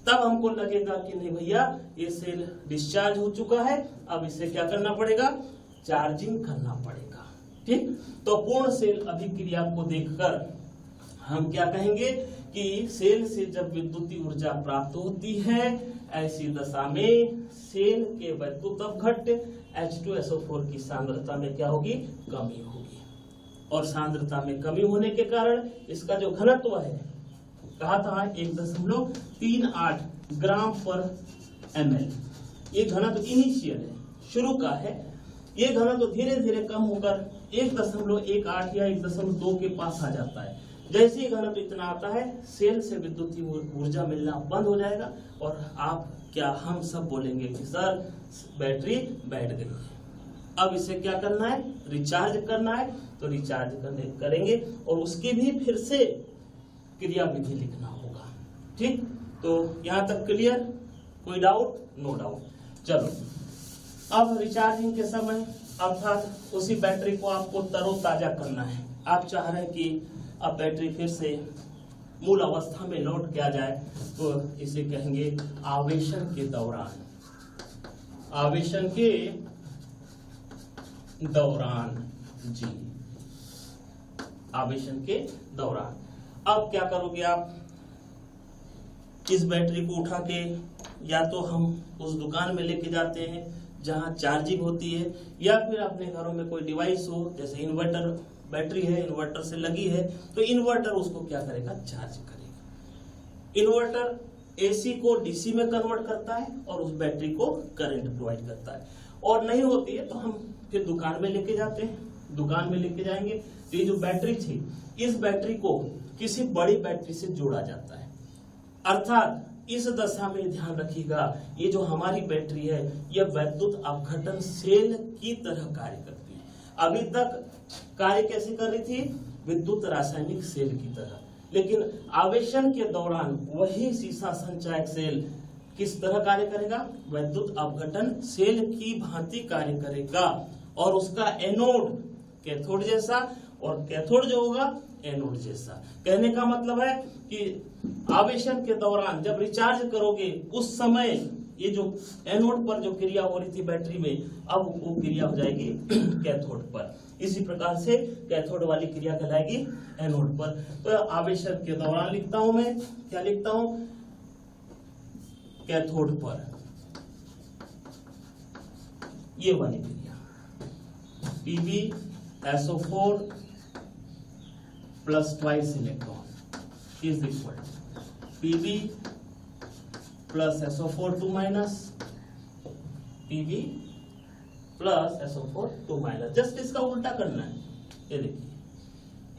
तब हमको लगेगा कि नहीं भैया ये सेल डिस्चार्ज हो चुका है, अब इसे क्या करना पड़ेगा, चार्जिंग करना पड़ेगा। ठीक, तो पूर्ण सेल अभिक्रिया को देखकर हम क्या कहेंगे कि सेल से जब विद्युतीय ऊर्जा प्राप्त होती है, ऐसी दशा में सेल के वैद्युत अपघट्य H2SO4 की सांद्रता में क्या होगी, कमी होगी। और सांद्रता में कमी होने के कारण इसका जो घनत्व है, कहा था 1.38 ग्राम पर ml, ये घनत्व इनिशियल है, शुरू का है। ये घनत्व धीरे धीरे कम होकर 1.18 या 1.2 के पास आ जाता है। जैसे ही घनत्व इतना आता है, सेल से विद्युतीय ऊर्जा मिलना बंद हो जाएगा और आप क्या, हम सब बोलेंगे कि सर बैटरी बैठ गई है, अब इसे क्या करना है, रिचार्ज करना है। तो रिचार्ज करेंगे और उसकी भी फिर से क्रिया विधि लिखना होगा। ठीक, तो यहाँ तक क्लियर, कोई डाउट? No doubt. चलो, अब रिचार्जिंग के समय अर्थात उसी बैटरी को आपको तरोताजा करना है। आप चाह रहे हैं कि अब बैटरी फिर से मूल अवस्था में लौट के आ जाए, तो इसे कहेंगे आवेशन के दौरान। आवेशन के दौरान, जी, आवेशन के दौरान। अब क्या करोगे आप, इस बैटरी को उठा के या तो हम उस दुकान में लेके जाते हैं जहां चार्जिंग होती है, या फिर अपने घरों में कोई डिवाइस हो, जैसे इन्वर्टर, बैटरी है इन्वर्टर से लगी है, तो इन्वर्टर उसको क्या करेगा, चार्ज करेगा। इन्वर्टर AC को DC में कन्वर्ट करता है और उस बैटरी को करंट प्रोवाइड करता है। और नहीं होती है तो हम फिर दुकान में लेके जाते हैं, दुकान में लेके जाएंगे तो ये जो बैटरी थी, इस बैटरी को किसी बड़ी बैटरी से जोड़ा जाता है। अर्थात इस दशा में ध्यान रखिएगा, ये जो हमारी बैटरी है यह वैद्युत अपघटन सेल की तरह कार्य करती है। अभी तक कार्य कैसे कर रही थी, विद्युत रासायनिक सेल की तरह, लेकिन आवेशन के दौरान वही सीसा संचायक सेल किस तरह कार्य करेगा, वैद्युत अपघटन सेल की भांति कार्य करेगा। और उसका एनोड कैथोड जैसा और कैथोड जो होगा एनोड जैसा। कहने का मतलब है कि आवेशन के दौरान जब रिचार्ज करोगे उस समय ये जो एनोड पर जो क्रिया हो रही थी बैटरी में, अब वो क्रिया हो जाएगी कैथोड पर। इसी प्रकार से कैथोड वाली क्रिया कहलाएगी एनोड पर। तो आवेशन के दौरान लिखता हूं मैं, क्या लिखता हूं, कैथोड पर ये वाली क्रिया PbSO4 plus twice electron is equal Pb plus SO4 2 minus Pb plus SO4 2 minus. Just इसका उल्टा करना है। ये देखिए,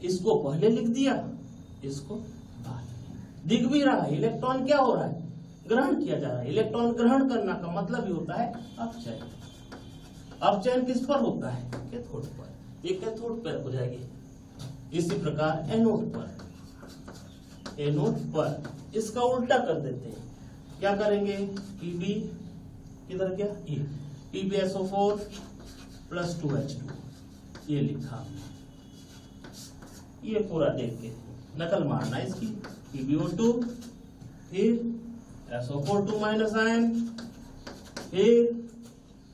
इसको पहले लिख दिया, इसको बाद में। दिख भी रहा है इलेक्ट्रॉन क्या हो रहा है, ग्रहण किया जा रहा है। इलेक्ट्रॉन ग्रहण करना का मतलब ही होता है अपचयन। अपचयन किस पर होता है, कैथोड पर। ये कैथोड पर हो जाएगी। इसी प्रकार एनोड पर, एनोड पर इसका उल्टा कर देते हैं। क्या करेंगे, Pb किधर गया, ये PbSO4 प्लस 2H2 ये लिखा। ये पूरा देख के नकल मारना है इसकी। PbO2 फिर SO4 2 माइनस आयन, फिर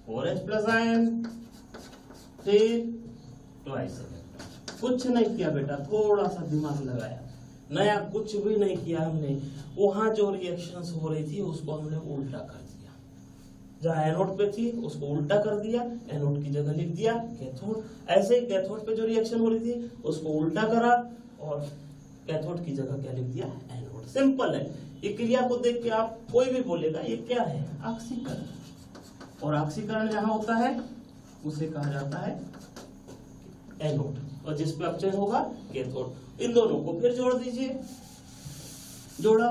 4H प्लस आयन, फिर ट्वाइस इलेक्ट्रॉन। कुछ नहीं किया बेटा, थोड़ा सा दिमाग लगाया, नया कुछ भी नहीं किया हमने। वहां जो रिएक्शंस हो रही थी उसको हमने उल्टा कर दिया। जहां एनोड पे थी उसको उल्टा कर दिया, एनोड की जगह लिख दिया कैथोड। ऐसे ही कैथोड पे जो रिएक्शन हो रही थी उसको उल्टा करा और कैथोड की जगह क्या लिख दिया, एनोड। सिंपल है। ये क्रिया को देख के आप कोई भी बोलेगा ये क्या है, ऑक्सीकरण। और ऑक्सीकरण जहां होता है उसे कहा जाता है एनोड, और जिस पे अपचयन होगा कैथोड। इन दोनों को फिर जोड़ दीजिए, जोड़ा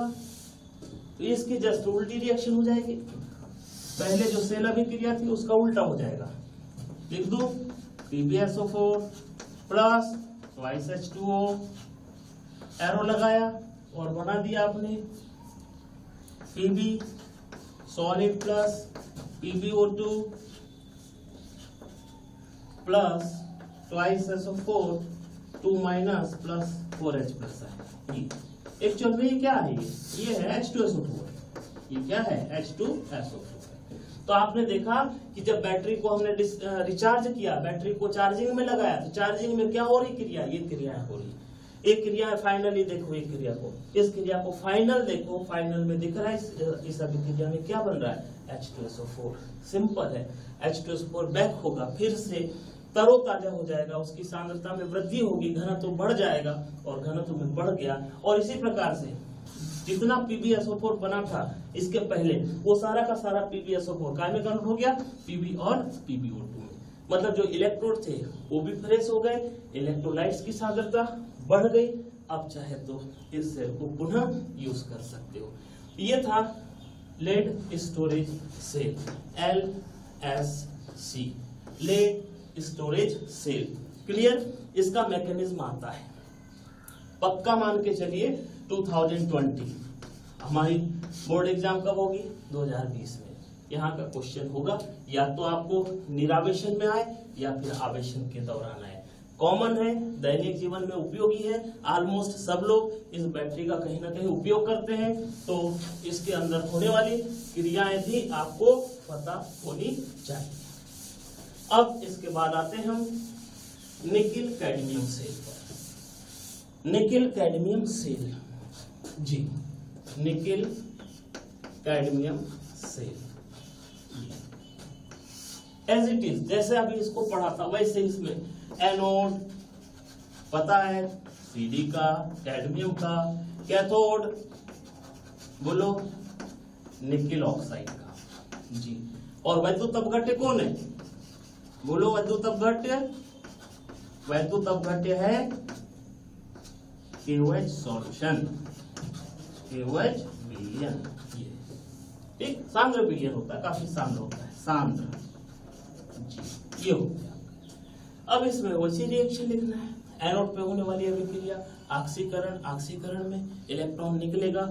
तो इसकी जस्ट उल्टी रिएक्शन हो जाएगी। पहले जो सेल अभिक्रिया थी उसका उल्टा हो जाएगा। लिख दो PbSO4 plus twice H2O, arrow लगाया और बना दिया आपने Pb solid plus PbO2 plus twice SO4 2 minus plus 4H plus है। एक्चुअल में ये क्या है, ये है H2SO4। ये क्या है, H2SO4। तो आपने देखा कि जब बैटरी को हमने रिचार्ज किया, बैटरी को चार्जिंग में लगाया, तो चार्जिंग में क्या हो रही क्रिया, ये क्रिया हो रही। एक क्रिया है फाइनली, देखो एक क्रिया को, इस क्रिया को फाइनल देखो, फाइनल में दिख रहा है इस अभिक्रिया में क्या बन रहा है, H2SO4। सिंपल है, H2SO4 बैक होगा, फिर से तरोताजा हो जाएगा, उसकी सांद्रता में वृद्धि होगी, घनत्व बढ़ जाएगा और घनत्व में बढ़ गया। और इसी प्रकार से जितना PbSO4 बना था इसके पहले, वो सारा का सारा PbSO4 काय में कन्वर्ट हो गया, Pb और PbO2 में। मतलब जो इलेक्ट्रोड थे वो भी फ्रेश हो गए, इलेक्ट्रोलाइट्स की सांद्रता बढ़ गई। अब चाहे तो इस सेल को पुनः यूज कर सकते हो। ये था lead storage cell, LSC, lead storage cell. Clear. इसका मैकेनिज्म आता है, पक्का मान के चलिए 2020 हमारी बोर्ड एग्जाम कब होगी, 2020 में। यहाँ का क्वेश्चन होगा, या तो आपको निरावेशन में आए या फिर आवेशन के दौरान आए। कॉमन है, दैनिक जीवन में उपयोगी है, ऑलमोस्ट सब लोग इस बैटरी का कहीं ना कहीं उपयोग करते हैं। तो इसके अंदर होने वाली क्रियाएं भी आपको पता होनी चाहिए। अब इसके बाद आते हैं हम निकिल कैडमियम सेल पर। निकिल कैडमियम सेल, जी nickel cadmium cell as it is, जैसे अभी इसको पढ़ा था वैसे इसमें एनोड पता है Cd का, कैडमियम का, कैथोड बोलो निकिल ऑक्साइड का, जी। और वैद्युत अपघट्य कौन है, बोलो वैद्युत अपघट्य। वैद्युत अपघट्य है KOH सॉल्यूशन, KOH विलयन। ठीक, सांद्र विलयन होता है, काफी सांद्र होता है, सांद्र, जी। ये हो गया। अब इसमें वैसी रिएक्शन लिखना है। एनोड पे होने वाली अभिक्रिया ऑक्सीकरण, ऑक्सीकरण में इलेक्ट्रॉन निकलेगा।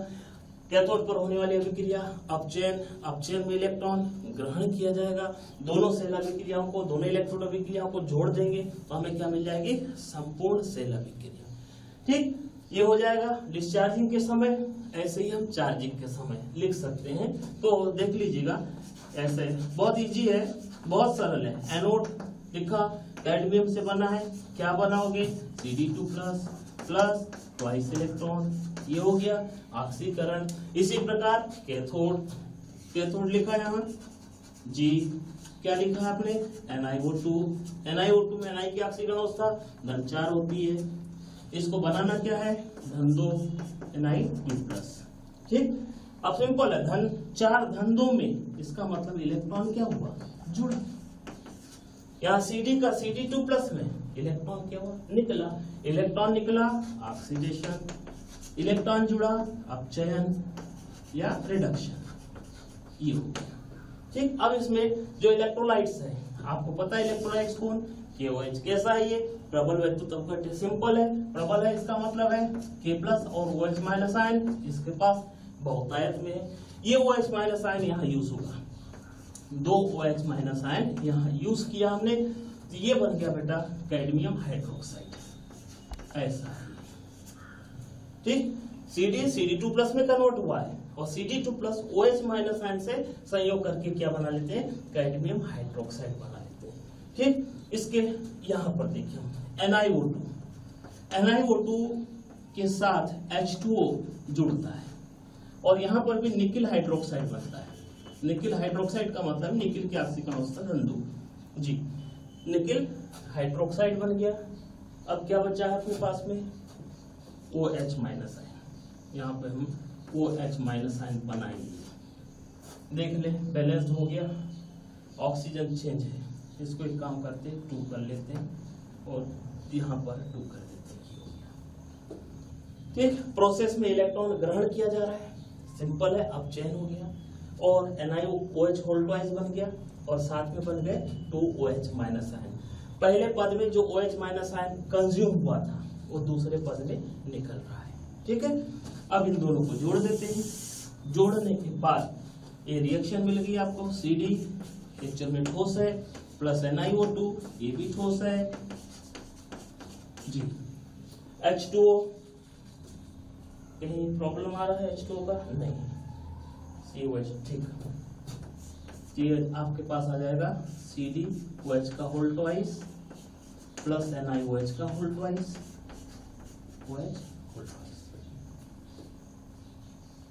कैथोड पर होने वाली अभिक्रिया अपचयन, अपचयन में इलेक्ट्रॉन ग्रहण किया जाएगा। दोनों सेल अभिक्रियाओं को, दोनों इलेक्ट्रोड अभिक्रियाओं को जोड़ देंगे तो हमें क्या मिल जाएगी, संपूर्ण सेल अभिक्रिया। ठीक, ये हो जाएगा डिस्चार्जिंग के समय, ऐसे ही हम चार्जिंग के समय लिख सकते हैं। तो देख लीजिएगा, ऐसे बहुत इजी है, बहुत सरल है। एनोड लिखा, कैडमियम से बना है, क्या बनाओगे Cd2 प्लस ट्वाइस इलेक्ट्रॉन, ये हो गया ऑक्सीकरण। इसी प्रकार कैथोड लिखा यहाँ G, क्या लिखा है आपने NiO2 में Ni की ऑक्सीकरण अवस्था धन 4 होती है, इसको बनाना क्या है धन 2 Ni2+। ठीक, अब सिंपल है, धन 4 धन 2 में इसका मतलब इलेक्ट्रॉन क्या हुआ जुड़ा। यहाँ Cd2+ में इलेक्ट्रॉन क्या हुआ निकला, इलेक्ट्रॉन निकला ऑक्सीडेशन, इलेक्ट्रॉन जुड़ा अपचयन या रिडक्शन, ये हो गया। ठीक, अब इसमें जो इलेक्ट्रोलाइट्स है, आपको पता है इलेक्ट्रोलाइट्स कौन, KOH। कैसा है ये प्रबल वैद्युत अपघट्य, सिंपल है, प्रबल है इसका मतलब है K+ और OH- आयन इसके पास बहुतायत में है। ये OH- आयन यहाँ यूज होगा, 2 OH- आयन यहाँ यूज किया हमने, तो ये बन गया बेटा कैडमियम हाइड्रोक्साइड, ऐसा है। ठीक, Cd2+ में कन्वर्ट हुआ है और Cd2+ OH- आयन से संयोग करके क्या बना लेते हैं कैडमियम हाइड्रोक्साइड बना लेते हैं। ठीक, इसके यहाँ पर देखिए NiO2 के साथ H2O जुड़ता है और यहाँ पर भी निकिल हाइड्रोक्साइड बनता है। निकिल हाइड्रोक्साइड का मतलब निकिल की ऑक्सीकरण अवस्था धन 2 जी, निकिल हाइड्रोक्साइड बन गया। अब क्या बचा है अपने पास में OH- आयन, यहाँ पे हम OH- आयन बनाएंगे, देख ले बैलेंस्ड हो गया। ऑक्सीजन चेंज है, इसको एक काम करते हैं 2 कर लेते हैं और यहाँ पर 2 कर देते हैं। ठीक, प्रोसेस में इलेक्ट्रॉन ग्रहण किया जा रहा है, सिंपल है, अब चेंज हो गया और NiOH होल ट्वाइस बन गया और साथ में बन गए 2 OH- आयन। पहले पद में जो OH- आयन कंज्यूम हुआ था वो दूसरे पद में निकल रहा है। ठीक है, अब इन दोनों को जोड़ देते हैं, जोड़ने के बाद ये रिएक्शन मिल गई आपको, Cd एक्चुअल में ठोस है प्लस NiO2 ये भी ठोस है जी, H2O कहीं प्रॉब्लम आ रहा है H2O का नहीं, COH ठीक, ये आपके पास आ जाएगा CdOH का होल ट्वाइस प्लस NiOH का whole twice, OH whole twice,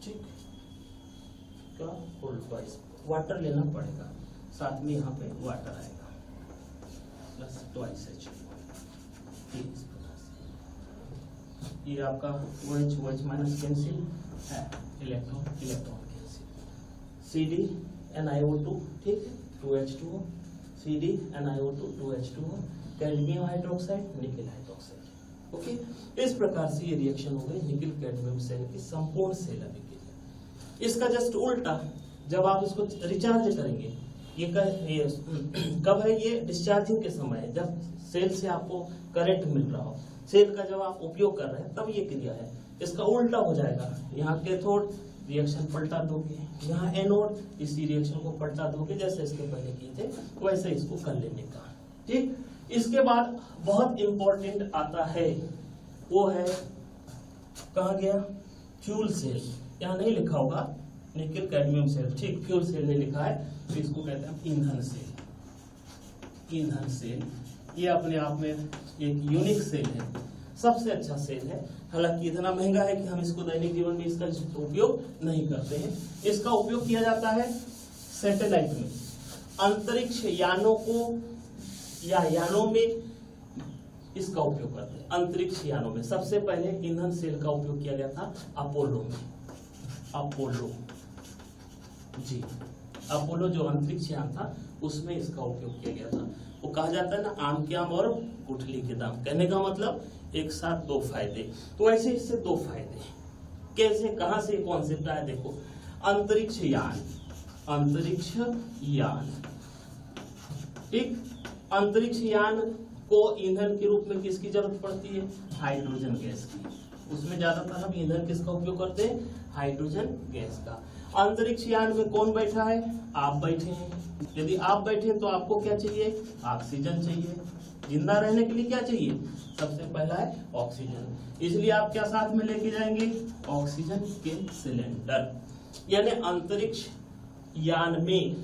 ठीक का होल ट्वाइस। वाटर लेना पड़ेगा, साथ में यहाँ पे वाटर आएगा प्लस ट्वाइस H2O। ये आपका OH कैंसिल है, इलेक्ट्रॉन कैंसिल, Cd NiO2 ठीक, 2H2O, Cd NiO2 2H2O, cadmium hydroxide nickel hydroxide. Okay, इस प्रकार से ये रिएक्शन हो गई निकिल कैडमियम सेल की संपूर्ण सेल अभिक्रिया। इसका जस्ट उल्टा जब आप इसको रिचार्ज करेंगे, ये कब है, ये डिस्चार्जिंग के समय है, जब सेल से आपको करंट मिल रहा हो, सेल का जब आप उपयोग कर रहे हैं तब ये क्रिया है। इसका उल्टा हो जाएगा, यहाँ कैथोड रिएक्शन पलटा दोगे, यहाँ एनोड इसी रिएक्शन को पलटा दोगे, जैसे इसके पहले किए थे वैसे इसको कर लेने का। ठीक, इसके बाद बहुत इंपॉर्टेंट आता है, वो है कहाँ गया फ्यूल सेल, यहाँ नहीं लिखा होगा निकिल कैडमियम सेल, ठीक, फ्यूल सेल नहीं लिखा है, तो इसको कहते हैं ईंधन सेल। ईंधन सेल ये अपने आप में एक यूनिक सेल है, सबसे अच्छा सेल है, हालांकि इतना महंगा है कि हम इसको दैनिक जीवन में इसका उपयोग नहीं करते हैं। इसका उपयोग किया जाता है सैटेलाइट में, अंतरिक्ष यानों को या यानों में इसका उपयोग करते हैं। अंतरिक्ष यानों में सबसे पहले ईंधन सेल का उपयोग किया गया था अपोलो में, अपोलो जी, अपोलो जो अंतरिक्ष यान था उसमें इसका उपयोग किया गया था। वो कहा जाता है ना आम के आम और गुठली के दाम, कहने का मतलब एक साथ दो फायदे, तो ऐसे इससे दो फायदे कैसे, कहां से कॉन्सेप्ट आया, देखो अंतरिक्ष यान, अंतरिक्ष यान ठीक, अंतरिक्ष यान को ईंधन के रूप में किसकी जरूरत पड़ती है, हाइड्रोजन गैस की, उसमें ज्यादातर हम ईंधन किसका उपयोग करते हैं, हाइड्रोजन गैस का। अंतरिक्ष यान में कौन बैठा है, आप बैठे हैं, यदि आप बैठे हैं तो आपको क्या चाहिए, ऑक्सीजन चाहिए, जिंदा रहने के लिए क्या चाहिए? सबसे पहला है ऑक्सीजन। इसलिए आप क्या साथ में लेके जाएंगे? ऑक्सीजन के सिलेंडर। यानी अंतरिक्ष यान में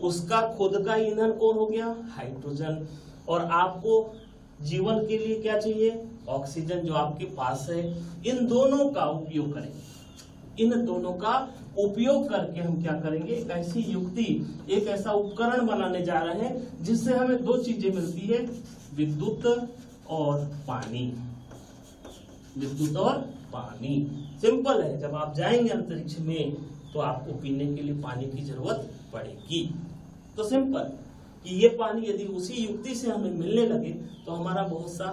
उसका खुद का ईंधन कौन हो गया? हाइड्रोजन। और आपको जीवन के लिए क्या चाहिए? ऑक्सीजन, जो आपके पास है। इन दोनों का उपयोग करेंगे। इन दोनों का उपयोग करके हम क्या करेंगे? एक ऐसी युक्ति, एक ऐसा उपकरण बनाने जा रहे हैं जिससे हमें दो चीजें मिलती है, विद्युत और पानी। विद्युत और पानी। सिंपल है, जब आप जाएंगे अंतरिक्ष में तो आपको पीने के लिए पानी की जरूरत पड़ेगी। तो सिंपल कि ये पानी यदि उसी युक्ति से हमें मिलने लगे तो हमारा बहुत सा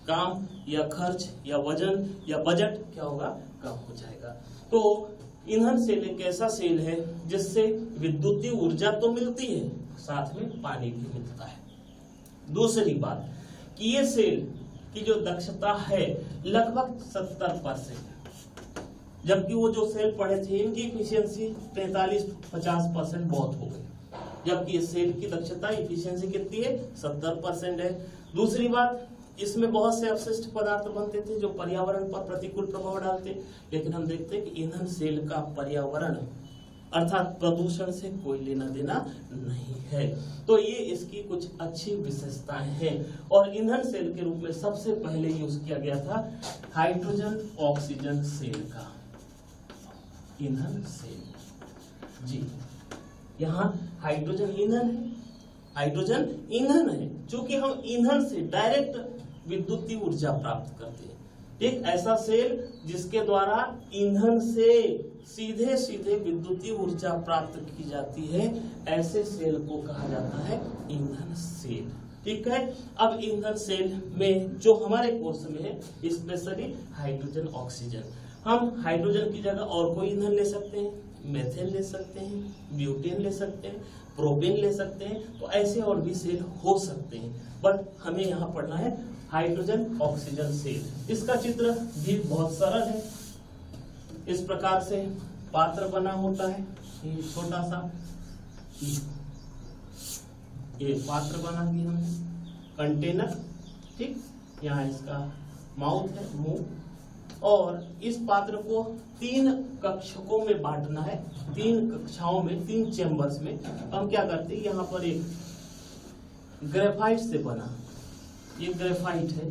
काम या खर्च या वजन या बजट क्या होगा? कम हो जाएगा। तो ईंधन सेल एक ऐसा सेल है जिससे विद्युतीय ऊर्जा तो मिलती है, साथ में पानी भी मिलता है। दूसरी बात कि ये सेल की जो दक्षता है लगभग 70%, जबकि वो जो सेल पड़े थे इनकी इफिशियंसी 45-50% बहुत हो गई, जबकि इस सेल की दक्षता इफिशियंसी कितनी है? 70% है। दूसरी बात, इसमें बहुत से अपशिष्ट पदार्थ बनते थे जो पर्यावरण पर प्रतिकूल प्रभाव डालते, लेकिन हम देखते हैं कि ईंधन सेल का पर्यावरण अर्थात प्रदूषण से कोई लेना देना नहीं है। तो ये इसकी कुछ अच्छी विशेषताएं हैं। और ईंधन सेल के रूप में सबसे पहले यूज किया गया था हाइड्रोजन ऑक्सीजन सेल का। ईंधन सेल जी, यहाँ हाइड्रोजन ईंधन है, हाइड्रोजन ईंधन है। चूंकि हम ईंधन से डायरेक्ट विद्युतीय ऊर्जा प्राप्त करते हैं, एक ऐसा सेल जिसके द्वारा ईंधन से सीधे सीधे विद्युतीय ऊर्जा प्राप्त की जाती है, ऐसे सेल को कहा जाता है ईंधन सेल। ठीक है। अब ईंधन सेल में जो हमारे कोर्स में है स्पेशली हाइड्रोजन ऑक्सीजन, हम हाइड्रोजन की जगह और कोई ईंधन ले सकते हैं, मेथेन ले सकते हैं, ब्यूटेन ले सकते हैं, प्रोपेन ले सकते हैं। तो ऐसे और भी सेल हो सकते हैं, बट हमें यहाँ पढ़ना है हाइड्रोजन ऑक्सीजन सेल। इसका चित्र भी बहुत सरल है। इस प्रकार से पात्र बना होता है, ये छोटा सा ये पात्र बना दिया हमने, कंटेनर। ठीक, यहाँ इसका माउथ है, मुंह। और इस पात्र को 3 कक्षकों में बांटना है, 3 कक्षाओं में, 3 चेम्बर्स में। हम क्या करते हैं, यहाँ पर एक ग्रेफाइट से बना, ये ग्रेफाइट है,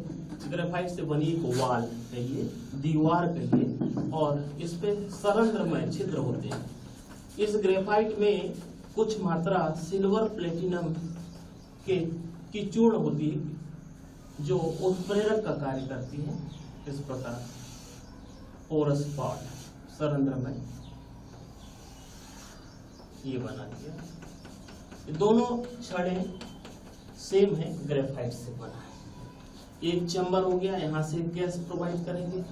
ग्रेफाइट से बनी एक वाल कहिए, दीवार कहिए, और इस पे सरंध्रमय छिद्र होते हैं। इस ग्रेफाइट में कुछ मात्रा सिल्वर प्लेटिनम की चूर्ण होती है जो उत्प्रेरक का कार्य करती है। इस प्रकार पोरस पार्ट सरंध्रमय ये बना दिया। ये दोनों छड़ें सेम है, ग्रेफाइट से बना है। एक चैम्बर हो गया, यहाँ से गैस प्रोवाइड करेंगे,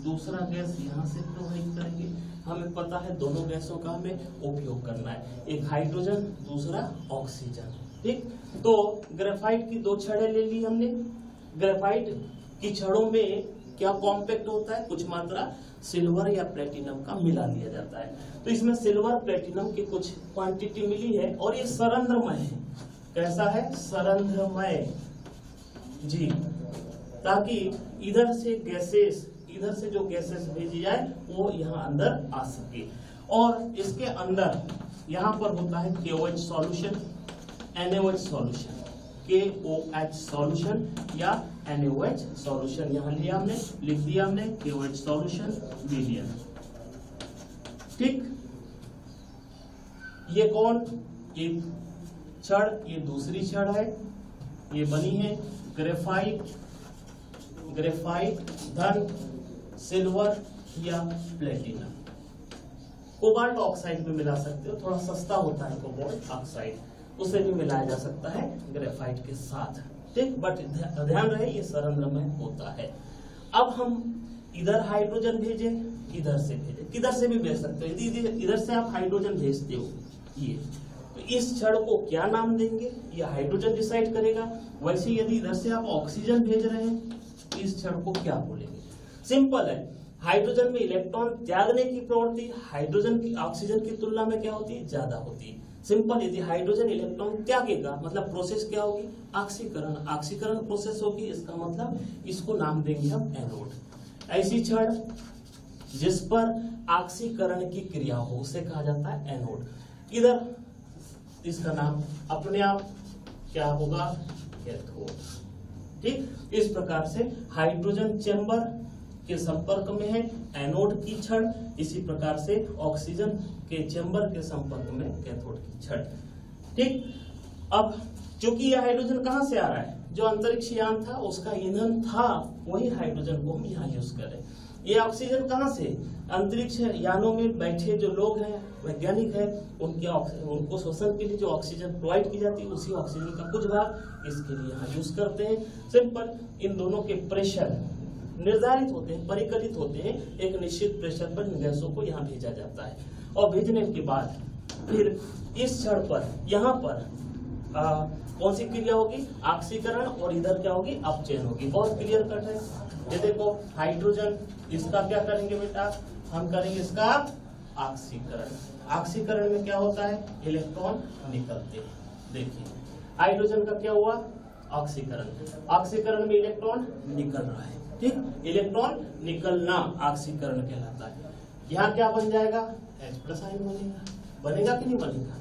दूसरा गैस यहाँ से प्रोवाइड करेंगे। हमें पता है दोनों गैसों का हमें उपयोग करना है, एक हाइड्रोजन, दूसरा ऑक्सीजन। ठीक, तो ग्रेफाइट की 2 छड़ें ले ली हमने। ग्रेफाइट की छड़ों में क्या कॉम्पैक्ट होता है, कुछ मात्रा सिल्वर या प्लेटिनम का मिला लिया जाता है। तो इसमें सिल्वर प्लेटिनम की कुछ क्वांटिटी मिली है और ये सरंध्रमय है। कैसा है? सरंध्रमय जी, ताकि इधर से जो गैसेस भेजी जाए वो यहाँ अंदर आ सके। और इसके अंदर यहाँ पर होता है KOH solution, NaOH solution, KOH solution या NaOH सॉल्यूशन। यहाँ लिया हमने, लिख दिया हमने KOH सॉल्यूशन विलियन। ठीक, ये कौन? एक छड़, ये दूसरी छड़ है, ये बनी है ग्रेफाइट धन सिल्वर या प्लेटिनम। कोबाल्ट ऑक्साइड में मिला सकते हो, थोड़ा सस्ता होता है कोबाल्ट ऑक्साइड, उसे भी मिलाया जा सकता है ग्रेफाइट के साथ। ठीक, बट ध्यान रहे ये सरंध्रमय होता है। अब हम इधर हाइड्रोजन भेजे, इधर से भेजे, किधर से भी भेज सकते हो। यदि इधर से आप हाइड्रोजन भेजते हो ये, तो इस छड़ को क्या नाम देंगे ये हाइड्रोजन डिसाइड करेगा। वैसे यदि इधर से आप ऑक्सीजन भेज रहे हैं तो इस छड़ को क्या बोलेंगे? सिंपल है, हाइड्रोजन में इलेक्ट्रॉन त्यागने की प्रवृत्ति हाइड्रोजन की ऑक्सीजन की तुलना में क्या होती है? ज्यादा होती है। सिंपल, यदि हाइड्रोजन इलेक्ट्रॉन त्यागेगा मतलब प्रोसेस क्या होगी, ऑक्सीकरण। ऑक्सीकरण प्रोसेस होगी, इसका मतलब इसको नाम देंगे हम एनोड। ऐसी छड़ जिस पर ऑक्सीकरण की क्रिया हो उसे कहा जाता है एनोड। इधर इसका नाम अपने आप क्या होगा, कैथोड। ठीक, इस प्रकार से हाइड्रोजन चेंबर के संपर्क में है एनोड की छड़, इसी प्रकार से ऑक्सीजन के चेंबर के संपर्क में कैथोड की छड़। ठीक, अब चूंकि यह हाइड्रोजन कहां से आ रहा है, जो अंतरिक्ष यान था उसका ईंधन था, वही हाइड्रोजन को हम यहाँ यूज कर रहे हैं। ये ऑक्सीजन कहां से, अंतरिक्ष यानों में बैठे जो लोग हैं, वैज्ञानिक हैं, उनको श्वसन के लिए जो ऑक्सीजन प्रोवाइड की जाती है, उसी ऑक्सीजन का कुछ भाग इसके लिए यहाँ यूज करते हैं। सिंपल, इन दोनों के प्रेशर निर्धारित होते हैं, परिकलित होते हैं, एक निश्चित प्रेशर पर इन गैसों को यहाँ भेजा जाता है और भेजने के बाद फिर इस क्षण पर यहाँ पर कौन सी क्रिया होगी, ऑक्सीकरण, और इधर क्या होगी, अपचयन होगी। बहुत क्लियर कट है। ये देखो हाइड्रोजन, इसका क्या करेंगे बेटा, हम करेंगे इसका ऑक्सीकरण। ऑक्सीकरण में क्या होता है, इलेक्ट्रॉन निकलते हैं। देखिए हाइड्रोजन का क्या हुआ, ऑक्सीकरण। ऑक्सीकरण में इलेक्ट्रॉन निकल रहा है। ठीक, इलेक्ट्रॉन निकलना ऑक्सीकरण कहलाता है। यहाँ क्या बन जाएगा, H+ आयन बनेगा। बनेगा कि नहीं बनेगा,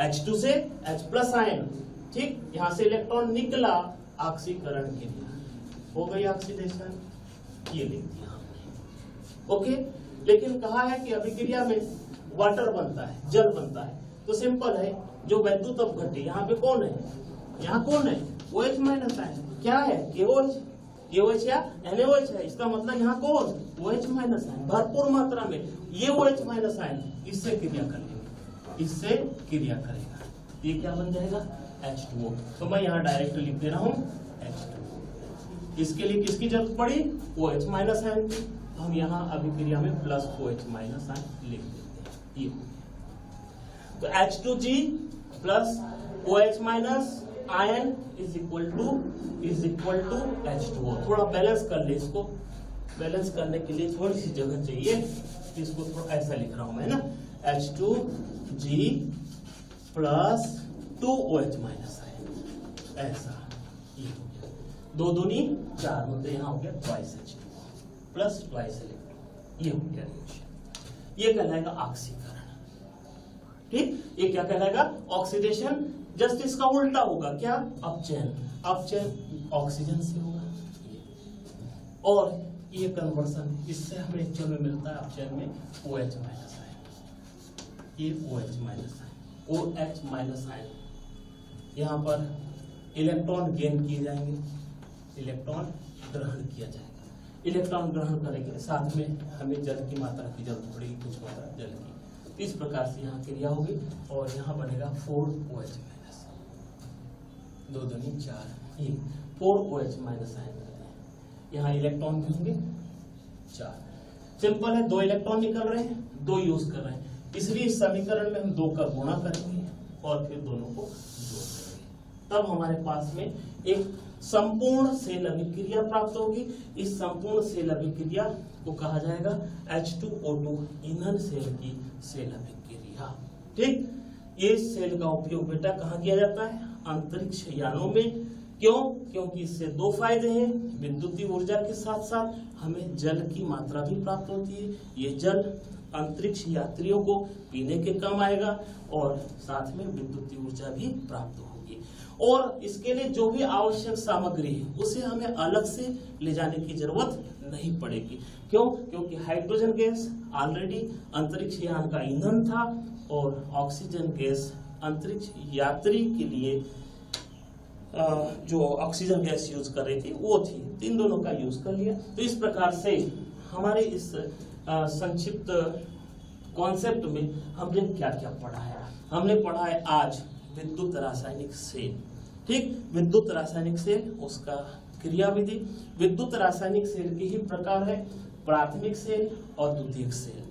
H2 से H+ आयन। ठीक, यहाँ से इलेक्ट्रॉन निकला, ऑक्सीकरण के लिए हो गई ऑक्सीडेशन, ये लिख दिया हमने। ओके, लेकिन कहा है कि अभिक्रिया में वाटर बनता है, जल बनता है, तो सिंपल है, जो वैद्युत अपघट्य यहाँ पे कौन है, यहाँ कौन है, OH- आयन। क्या है, KOH या NaOH है, इसका मतलब यहाँ कौन, OH- आयन भरपूर मात्रा में। ये OH- आयन इससे क्रिया कर लेंगे, इससे क्रिया करेगा, ये क्या बन जाएगा, H2O। तो मैं यहाँ डायरेक्ट लिख दे रहा हूँ H2। इसके लिए किसकी जरूरत पड़ी, OH- आयन की, हम यहाँ अभिक्रिया में प्लस OH- आयन लिख देते हैं, ये। तो H2G plus OH- ion is equal to H2O। थोड़ा बैलेंस कर ले इसको, बैलेंस करने के लिए थोड़ी सी जगह चाहिए, इसको थोड़ा ऐसा लिख रहा हूं मैं ना, H2G प्लस 2OH- आयन, ऐसा। ये हो गया, 2 दूनी 4 होते, यहाँ हो गया twice H2O plus twice electron, ये हो गया रिएक्शन। ये कहलाएगा ऑक्सीकरण। ठीक, ये क्या कहलाएगा, ऑक्सीडेशन। जस्ट इसका उल्टा होगा, क्या, अपचयन। अपचयन ऑक्सीजन से होगा, और ये कन्वर्सन इससे हमें एक्चुअल में मिलता है अपचयन में OH- आयन। ये OH- आयन, यहाँ पर इलेक्ट्रॉन गेन किए जाएंगे, इलेक्ट्रॉन ग्रहण किया जाएगा। इलेक्ट्रॉन ग्रहण करेंगे, साथ में हमें जल की मात्रा की जरूरत पड़ेगी, कुछ मात्रा जल की। इस प्रकार से यहाँ क्रिया होगी और यहाँ बनेगा 4OH-, 2 दूनी 4, ये 4OH- आयन। यहाँ इलेक्ट्रॉन भी होंगे 4। सिंपल है, 2 इलेक्ट्रॉन निकल रहे हैं, 2 यूज कर रहे हैं, इसलिए इस समीकरण में हम 2 का गुणा करेंगे और फिर दोनों को जोड़ देंगे। तब हमारे पास में एक संपूर्ण सेल अभिक्रिया प्राप्त होगी। इस संपूर्ण सेल अभिक्रिया को कहा जाएगा H2O2 ईंधन सेल की सेल अभिक्रिया। ठीक, ये सेल का उपयोग बेटा कहाँ किया जाता है, अंतरिक्ष यानों में। क्यों, क्योंकि इससे 2 फायदे हैं, विद्युतीय ऊर्जा के साथ साथ हमें जल की मात्रा भी प्राप्त होती है। ये जल अंतरिक्ष यात्रियों को पीने के काम आएगा और साथ में विद्युतीय ऊर्जा भी प्राप्त होगी। और इसके लिए जो भी आवश्यक सामग्री है उसे हमें अलग से ले जाने की जरूरत नहीं पड़ेगी। क्यों, क्योंकि हाइड्रोजन गैस ऑलरेडी अंतरिक्ष यान का ईंधन था और ऑक्सीजन गैस अंतरिक्ष यात्री के लिए जो ऑक्सीजन गैस यूज कर रही थी वो थी। इन दोनों का यूज कर लिया। तो इस प्रकार से हमारे इस संक्षिप्त कॉन्सेप्ट में हमने क्या क्या पढ़ा है। हमने पढ़ा है आज विद्युत रासायनिक सेल। ठीक, विद्युत रासायनिक सेल, उसका क्रियाविधि। विद्युत रासायनिक सेल के ही प्रकार है प्राथमिक सेल और द्वितीयक सेल।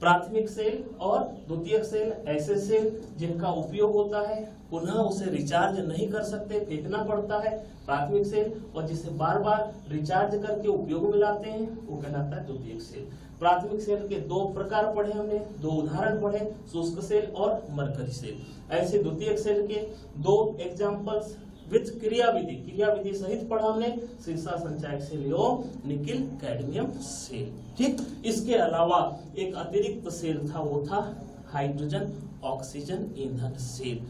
प्राथमिक सेल और द्वितीयक सेल ऐसे सेल जिनका उपयोग होता है, पुनः उसे रिचार्ज नहीं कर सकते, फेंकना पड़ता है, प्राथमिक सेल, और जिसे बार बार रिचार्ज करके उपयोग में लाते हैं वो कहलाता है द्वितीयक सेल। प्राथमिक सेल के दो प्रकार पढ़े हमने, दो उदाहरण पढ़े, शुष्क सेल और मरकरी सेल। ऐसे द्वितीयक सेल के दो एग्जांपल्स विथ क्रियाविधि सहित पढ़ा हमने, सीसा संचायक सेल एवं निकिल कैडमियम सेल। ठीक, इसके अलावा एक अतिरिक्त सेल था, वो था हाइड्रोजन ऑक्सीजन ईंधन सेल।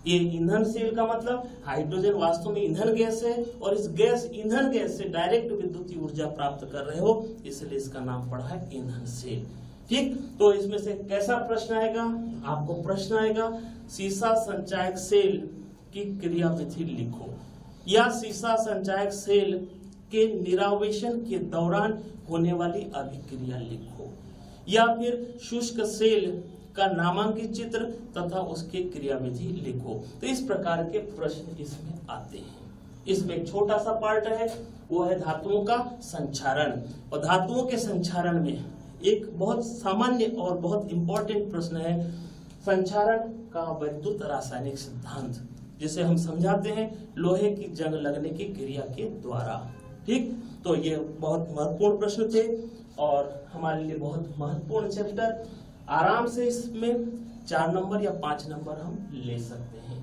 ये ईंधन सेल का मतलब हाइड्रोजन वास्तव में ईंधन गैस है और इस ईंधन गैस से डायरेक्ट विद्युतीय ऊर्जा प्राप्त कर रहे हो, इसलिए इसका नाम पड़ा है ईंधन सेल। ठीक, तो इसमें से कैसा प्रश्न आएगा? आपको प्रश्न आएगा सीसा संचायक सेल की क्रियाविधि लिखो, या सीसा संचायक सेल के निरावेशन के दौरान होने वाली अभिक्रिया लिखो, या फिर शुष्क सेल का नामांकित चित्र तथा उसके क्रियाविधि लिखो। तो इस प्रकार के प्रश्न इसमें आते हैं। इसमें एक छोटा सा पार्ट है, वो है धातुओं का संचारण, और धातुओं के संचारण में एक बहुत सामान्य और बहुत इंपॉर्टेंट प्रश्न है संचारण का वैद्युत रासायनिक सिद्धांत, जिसे हम समझाते हैं लोहे की जंग लगने की क्रिया के द्वारा। ठीक, तो ये बहुत महत्वपूर्ण प्रश्न थे और हमारे लिए बहुत महत्वपूर्ण चैप्टर। आराम से इसमें 4 नंबर या 5 नंबर हम ले सकते हैं।